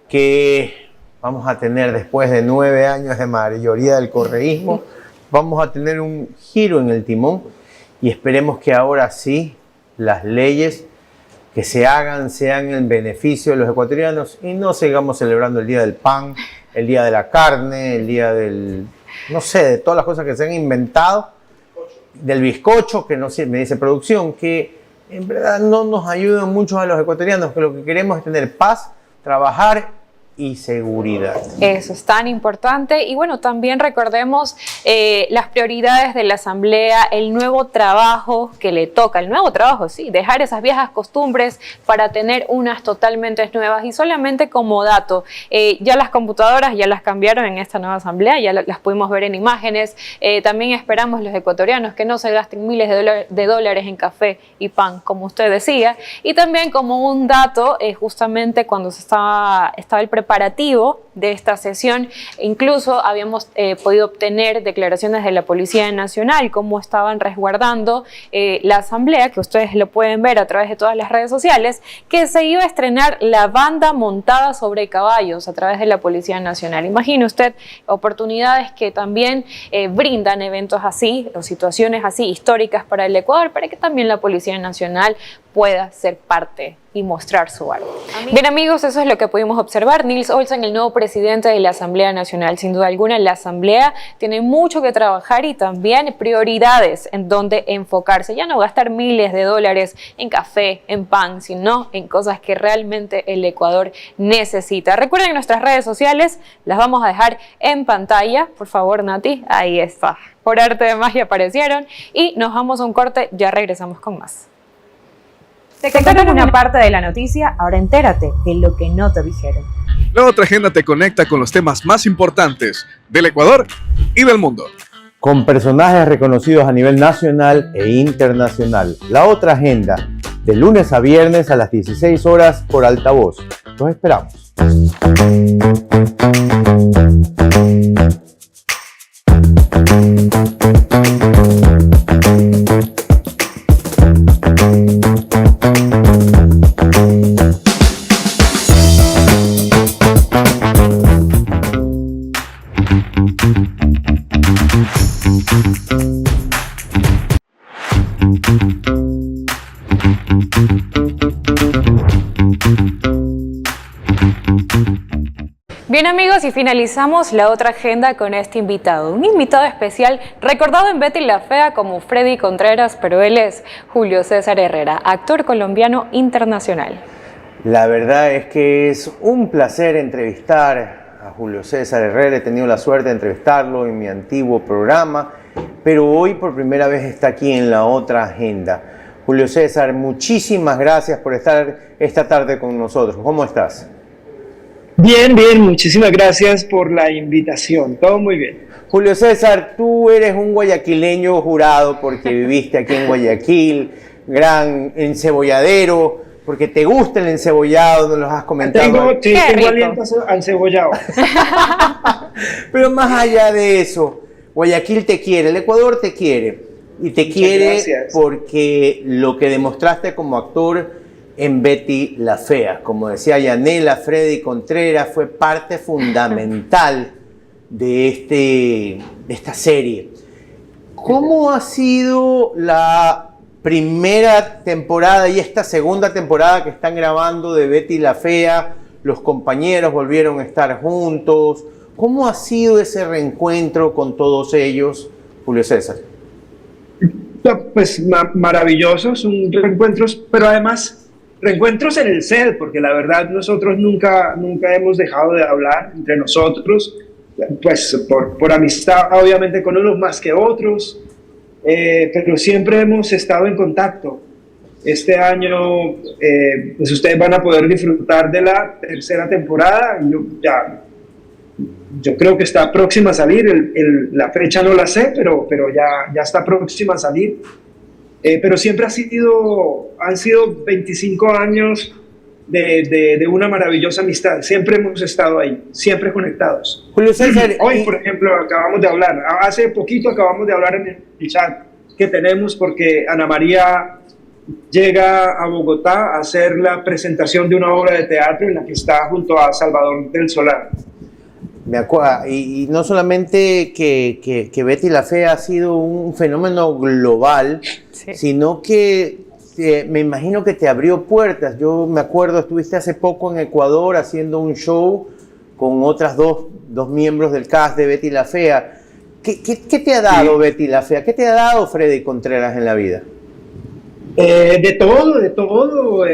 que vamos a tener, después de 9 años de mayoría del correísmo, vamos a tener un giro en el timón y esperemos que ahora sí las leyes que se hagan sean en beneficio de los ecuatorianos y no sigamos celebrando el Día del Pan, el Día de la Carne, el Día del, no sé, de todas las cosas que se han inventado, del bizcocho, que no sé, me dice producción, que en verdad no nos ayudan mucho a los ecuatorianos, que lo que queremos es tener paz, trabajar y seguridad. Eso es tan importante. Y bueno, también recordemos las prioridades de la Asamblea, el nuevo trabajo que le toca, el nuevo trabajo, sí, dejar esas viejas costumbres para tener unas totalmente nuevas. Y solamente como dato, ya las computadoras ya las cambiaron en esta nueva Asamblea, ya las pudimos ver en imágenes. También esperamos los ecuatorianos que no se gasten miles de dólares en café y pan, como usted decía. Y también como un dato, justamente cuando estaba el preparativo de esta sesión, incluso habíamos podido obtener declaraciones de la Policía Nacional, cómo estaban resguardando la asamblea, que ustedes lo pueden ver a través de todas las redes sociales, que se iba a estrenar la banda montada sobre caballos a través de la Policía Nacional. Imagine usted oportunidades que también brindan eventos así, o situaciones así históricas para el Ecuador, para que también la Policía Nacional pueda ser parte y mostrar su arte. Bien amigos, eso es lo que pudimos observar. Nils Olsen, el nuevo presidente de la Asamblea Nacional. Sin duda alguna, la Asamblea tiene mucho que trabajar y también prioridades en donde enfocarse. Ya no gastar miles de dólares en café, en pan, sino en cosas que realmente el Ecuador necesita. Recuerden nuestras redes sociales, las vamos a dejar en pantalla. Por favor, Nati, ahí está. Por arte de magia aparecieron y nos vamos a un corte, ya regresamos con más. Te contaron una parte de la noticia, ahora entérate de lo que no te dijeron. La otra agenda te conecta con los temas más importantes del Ecuador y del mundo. Con personajes reconocidos a nivel nacional e internacional. La otra agenda, de lunes a viernes a las 16 horas por Altavoz. Los esperamos. Bien amigos, y finalizamos la otra agenda con este invitado, un invitado especial recordado en Betty la Fea como Freddy Contreras, pero él es Julio César Herrera, actor colombiano internacional. La verdad es que es un placer entrevistar a Julio César Herrera. He tenido la suerte de entrevistarlo en mi antiguo programa, pero hoy por primera vez está aquí en la otra agenda. Julio César, muchísimas gracias por estar esta tarde con nosotros. ¿Cómo estás? Bien, bien, muchísimas gracias por la invitación. Todo muy bien. Julio César, tú eres un guayaquileño jurado porque viviste aquí en Guayaquil, gran encebolladero, porque te gusta el encebollado, nos lo has comentado. Tengo aliento a encebollado. Pero más allá de eso, Guayaquil te quiere, el Ecuador te quiere. Y te quiere porque lo que demostraste como actor en Betty la Fea, como decía Yanela, Freddy Contreras, fue parte fundamental de esta serie. ¿Cómo ha sido la primera temporada y esta segunda temporada que están grabando de Betty la Fea? Los compañeros volvieron a estar juntos. ¿Cómo ha sido ese reencuentro con todos ellos, Julio César? Pues maravillosos, son reencuentros, pero además reencuentros en el set, porque la verdad nosotros nunca hemos dejado de hablar entre nosotros, pues por amistad obviamente con unos más que otros, pero siempre hemos estado en contacto. Este año pues ustedes van a poder disfrutar de la tercera temporada. Yo creo que está próxima a salir, la fecha no la sé, pero ya está próxima a salir. Pero siempre han sido 25 años de una maravillosa amistad. Siempre hemos estado ahí, siempre conectados. Julio César, hoy, por ejemplo, acabamos de hablar, hace poquito acabamos de hablar en el chat que tenemos porque Ana María llega a Bogotá a hacer la presentación de una obra de teatro en la que está junto a Salvador del Solar. Me acuerdo, y no solamente que Betty la Fea ha sido un fenómeno global, sino que me imagino que te abrió puertas. Yo me acuerdo, estuviste hace poco en Ecuador haciendo un show con otras dos miembros del cast de Betty la Fea. ¿Qué te ha dado Betty la Fea? ¿Qué te ha dado Freddy Contreras en la vida? De todo,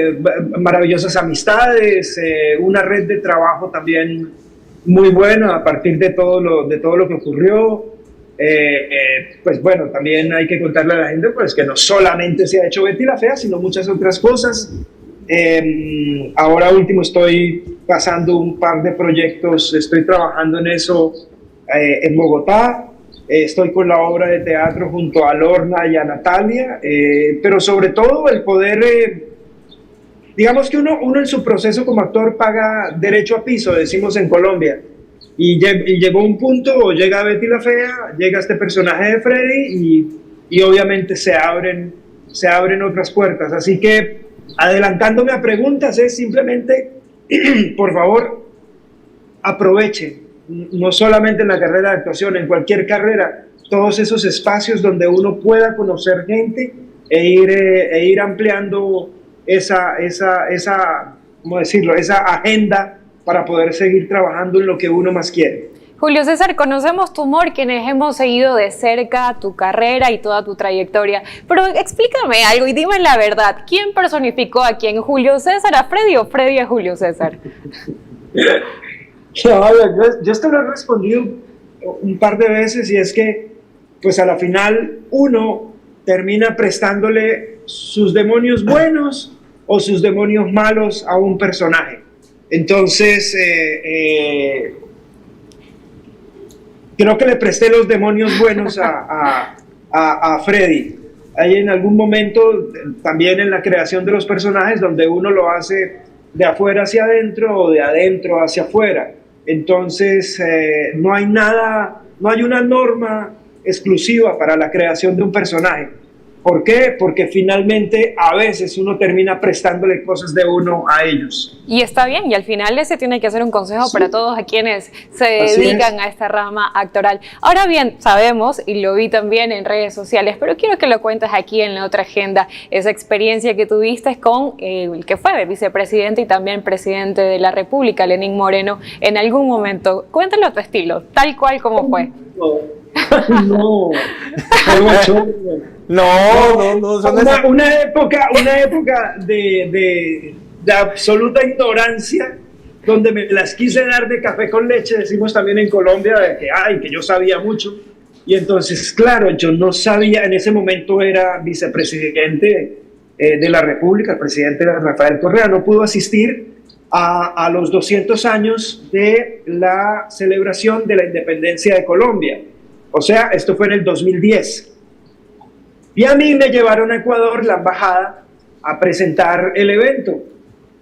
maravillosas amistades, una red de trabajo también muy buena a partir de todo lo que ocurrió. Pues bueno, también hay que contarle a la gente pues que no solamente se ha hecho Betty la Fea, sino muchas otras cosas. Ahora último estoy pasando un par de proyectos, estoy trabajando en eso en Bogotá. Estoy con la obra de teatro junto a Lorna y a Natalia, pero sobre todo el poder, digamos que uno en su proceso como actor paga derecho a piso, decimos en Colombia, y llegó un punto, llega Betty la Fea, llega este personaje de Freddy y obviamente se abren otras puertas. Así que adelantándome a preguntas es simplemente, por favor, aprovechen. No solamente en la carrera de actuación, en cualquier carrera, todos esos espacios donde uno pueda conocer gente e ir ampliando esa ¿cómo decirlo? Esa agenda para poder seguir trabajando en lo que uno más quiere. Julio César, conocemos tu humor, quienes hemos seguido de cerca tu carrera y toda tu trayectoria, pero explícame algo y dime la verdad, ¿quién personificó a quién? ¿Julio César a Freddy o Freddy a Julio César? Yo esto lo he respondido un par de veces y es que pues a la final uno termina prestándole sus demonios buenos o sus demonios malos a un personaje. Entonces creo que le presté los demonios buenos a Freddy. Hay en algún momento también en la creación de los personajes donde uno lo hace de afuera hacia adentro o de adentro hacia afuera. Entonces, no hay una norma exclusiva para la creación de un personaje. ¿Por qué? Porque finalmente a veces uno termina prestándole cosas de uno a ellos. Y está bien, y al final ese tiene que ser un consejo para todos a quienes se dedican a esta rama actoral. Ahora bien, sabemos, y lo vi también en redes sociales, pero quiero que lo cuentes aquí en la otra agenda, esa experiencia que tuviste con el que fue vicepresidente y también presidente de la República, Lenín Moreno, en algún momento. Cuéntalo a tu estilo, tal cual como fue. Una época de absoluta ignorancia, donde me las quise dar de café con leche, decimos también en Colombia, de que yo sabía mucho. Y entonces, claro, yo no sabía, en ese momento era vicepresidente de la República, el presidente Rafael Correa, no pudo asistir a los 200 años de la celebración de la independencia de Colombia. O sea, esto fue en el 2010. Y a mí me llevaron a Ecuador, la embajada, a presentar el evento.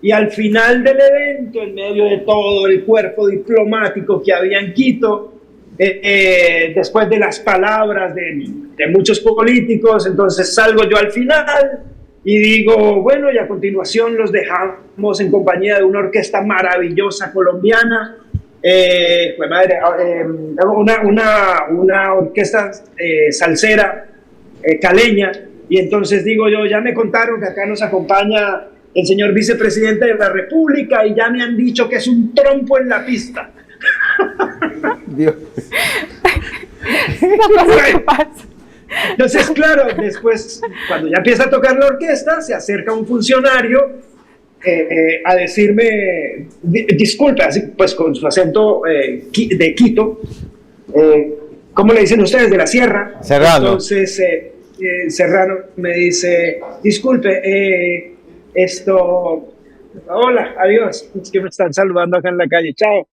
Y al final del evento, en medio de todo el cuerpo diplomático que había en Quito, después de las palabras de muchos políticos, entonces salgo yo al final y digo, bueno, y a continuación los dejamos en compañía de una orquesta maravillosa colombiana, una orquesta salsera caleña, y entonces digo yo, ya me contaron que acá nos acompaña el señor vicepresidente de la República y ya me han dicho que es un trompo en la pista. Dios. Entonces, claro, después, cuando ya empieza a tocar la orquesta, se acerca un funcionario a decirme, disculpe, así, pues con su acento de Quito, ¿cómo le dicen ustedes? De la sierra. Serrano. Entonces, Serrano me dice, disculpe, hola, adiós, es que me están saludando acá en la calle, chao.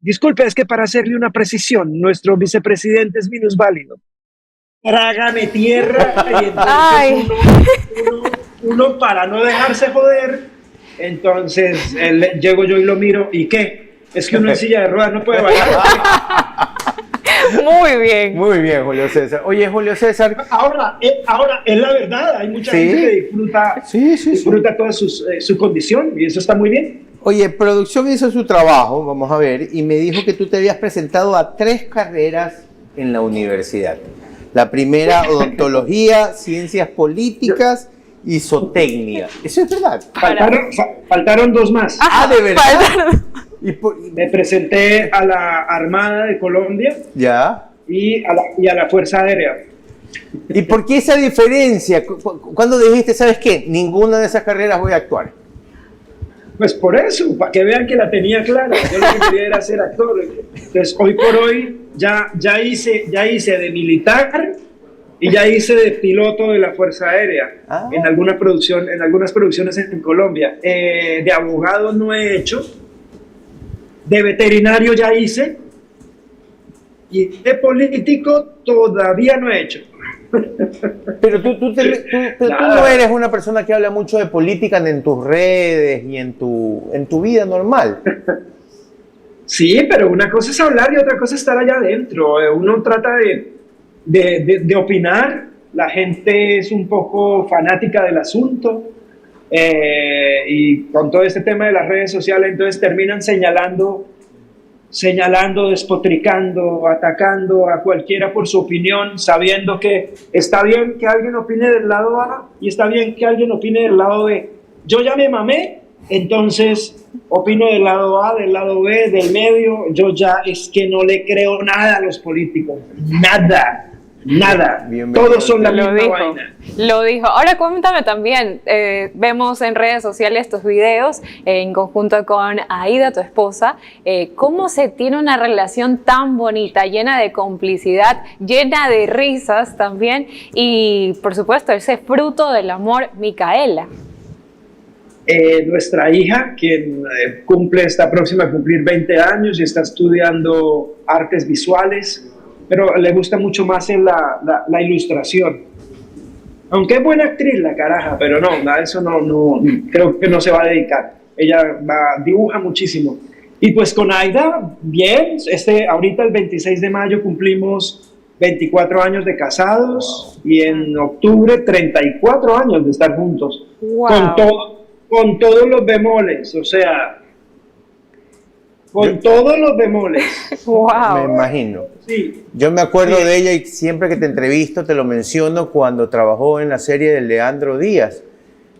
Disculpe, es que para hacerle una precisión, nuestro vicepresidente es minusválido. Trágame tierra, y entonces uno para no dejarse joder, entonces llego yo y lo miro, ¿y qué? Es que uno en silla de ruedas no puede bailar. Muy bien. Muy bien, Julio César. Oye, Julio César. Ahora es la verdad, hay mucha gente que disfruta toda su condición y eso está muy bien. Oye, producción hizo su trabajo, vamos a ver, y me dijo que tú te habías presentado a 3 carreras en la universidad. La primera, odontología, ciencias políticas y zootecnia. ¿Eso es verdad? Faltaron 2 más. ¿De verdad? Me presenté a la Armada de Colombia. Ya. Y a la Fuerza Aérea. ¿Y por qué esa diferencia? ¿Cuándo dijiste, sabes qué? Ninguna de esas carreras voy a actuar. Pues por eso, para que vean que la tenía clara. Yo lo que quería era ser actor. Entonces, hoy por hoy ya hice de militar y ya hice de piloto de la Fuerza Aérea en algunas producciones en Colombia. De abogado no he hecho, de veterinario ya hice y de político todavía no he hecho. Pero tú no eres una persona que habla mucho de política en tus redes y en tu vida normal. Sí, pero una cosa es hablar y otra cosa es estar allá adentro. Uno trata de opinar, la gente es un poco fanática del asunto y con todo este tema de las redes sociales entonces terminan señalando, despotricando, atacando a cualquiera por su opinión, sabiendo que está bien que alguien opine del lado A y está bien que alguien opine del lado B. Yo ya me mamé, entonces opino del lado A, del lado B, del medio. Yo ya es que no le creo nada a los políticos, nada. Todos son la misma vaina. Lo dijo. Ahora cuéntame también, vemos en redes sociales tus videos en conjunto con Aida, tu esposa, cómo se tiene una relación tan bonita, llena de complicidad, llena de risas también y por supuesto ese fruto del amor, Micaela. Nuestra hija, quien está próxima a cumplir 20 años y está estudiando artes visuales, pero le gusta mucho más en la ilustración. Aunque es buena actriz la caraja, pero no, eso no creo que no se va a dedicar. Ella dibuja muchísimo. Y pues con Aida, bien, ahorita el 26 de mayo cumplimos 24 años de casados y en octubre 34 años de estar juntos. Wow. Con todos los bemoles, o sea, todos los bemoles. Wow. Me imagino. Sí. Yo me acuerdo de ella y siempre que te entrevisto te lo menciono cuando trabajó en la serie de Leandro Díaz,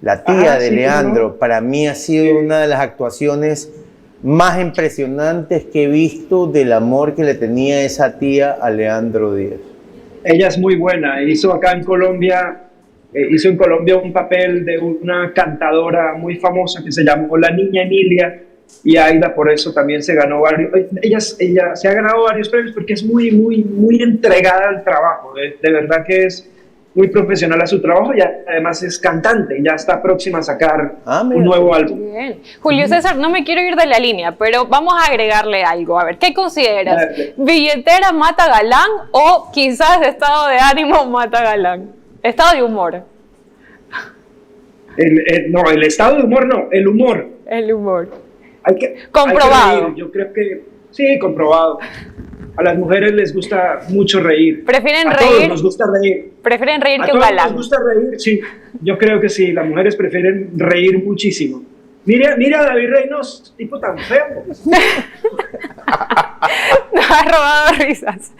la tía de Leandro. ¿No? Para mí ha sido una de las actuaciones más impresionantes que he visto del amor que le tenía esa tía a Leandro Díaz. Ella es muy buena. Hizo en Colombia un papel de una cantadora muy famosa que se llamó La Niña Emilia. Y Aida por eso también se ganó varios. Ella se ha ganado varios premios porque es muy, muy, muy entregada al trabajo. De verdad que es muy profesional a su trabajo y además es cantante, ya está próxima a sacar un nuevo álbum. Bien. Julio César, no me quiero ir de la línea, pero vamos a agregarle algo. A ver, ¿qué consideras? Dale. ¿Billetera mata galán o quizás estado de ánimo mata galán? Estado de humor. No, el estado de humor no, el humor. El humor. Comprobado. Hay que reír. Yo creo que sí, comprobado. A las mujeres les gusta mucho reír. ¿Prefieren a reír? Todos nos gusta reír. ¿Prefieren reír a que un todos galán? Nos gusta reír, sí. Yo creo que sí, las mujeres prefieren reír muchísimo. Mira a David Reynos, tipo tan feo. Nos ha robado risas.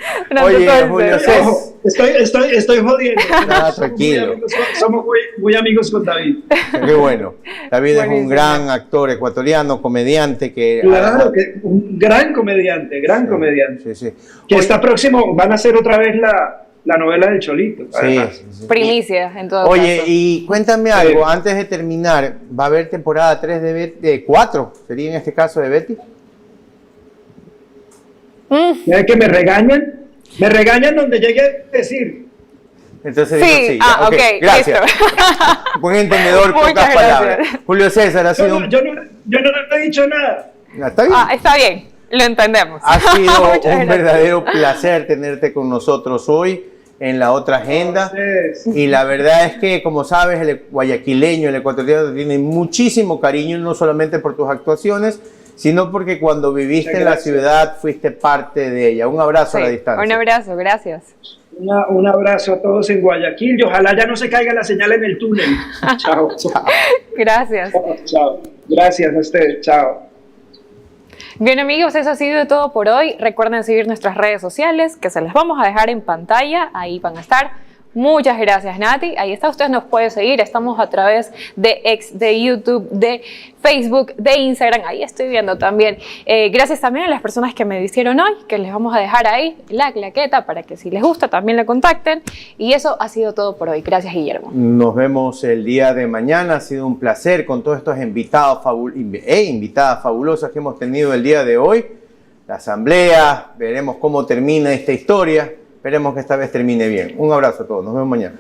Oye, Julio César. Estoy jodiendo. Nada, tranquilo. Somos muy amigos con David. Qué bueno. David es un gran actor ecuatoriano, comediante que... Claro, que un gran comediante. Sí, sí. Que está próximo, van a hacer otra vez la novela del Cholito. Sí. Primicia, en todo Oye, caso. y cuéntame algo, antes de terminar, ¿va a haber temporada 3 de 4? ¿Sería en este caso de Betty? ¿Mira que me regañan? Me regañan donde llegue a decir. Entonces sí, digo, sí. ok, gracias. listo. Buen entendedor, Muchas pocas palabras. gracias. Julio César, ha sido Yo no he dicho nada. ¿Está bien? Está bien, lo entendemos. Ha sido Muchas un gracias. verdadero placer tenerte con nosotros hoy en la otra agenda. Y la verdad es que, como sabes, el guayaquileño, el ecuatoriano, tiene muchísimo cariño, no solamente por tus actuaciones, sino porque cuando viviste en la ciudad fuiste parte de ella. Un abrazo a la distancia. Un abrazo, gracias. Un abrazo a todos en Guayaquil y ojalá ya no se caiga la señal en el túnel. Chao. Gracias. Chao. Gracias a ustedes. Chao. Bien amigos, eso ha sido todo por hoy. Recuerden seguir nuestras redes sociales que se las vamos a dejar en pantalla. Ahí van a estar. Muchas gracias Nati. Ahí está, usted nos puede seguir. Estamos a través de X, de YouTube, de Facebook, de Instagram. Ahí estoy viendo también. Gracias también a las personas que me hicieron hoy, que les vamos a dejar ahí la claqueta para que si les gusta también la contacten. Y eso ha sido todo por hoy. Gracias Guillermo. Nos vemos el día de mañana. Ha sido un placer con todos estos invitadas fabulosas que hemos tenido el día de hoy. La asamblea, veremos cómo termina esta historia. Esperemos que esta vez termine bien. Un abrazo a todos. Nos vemos mañana.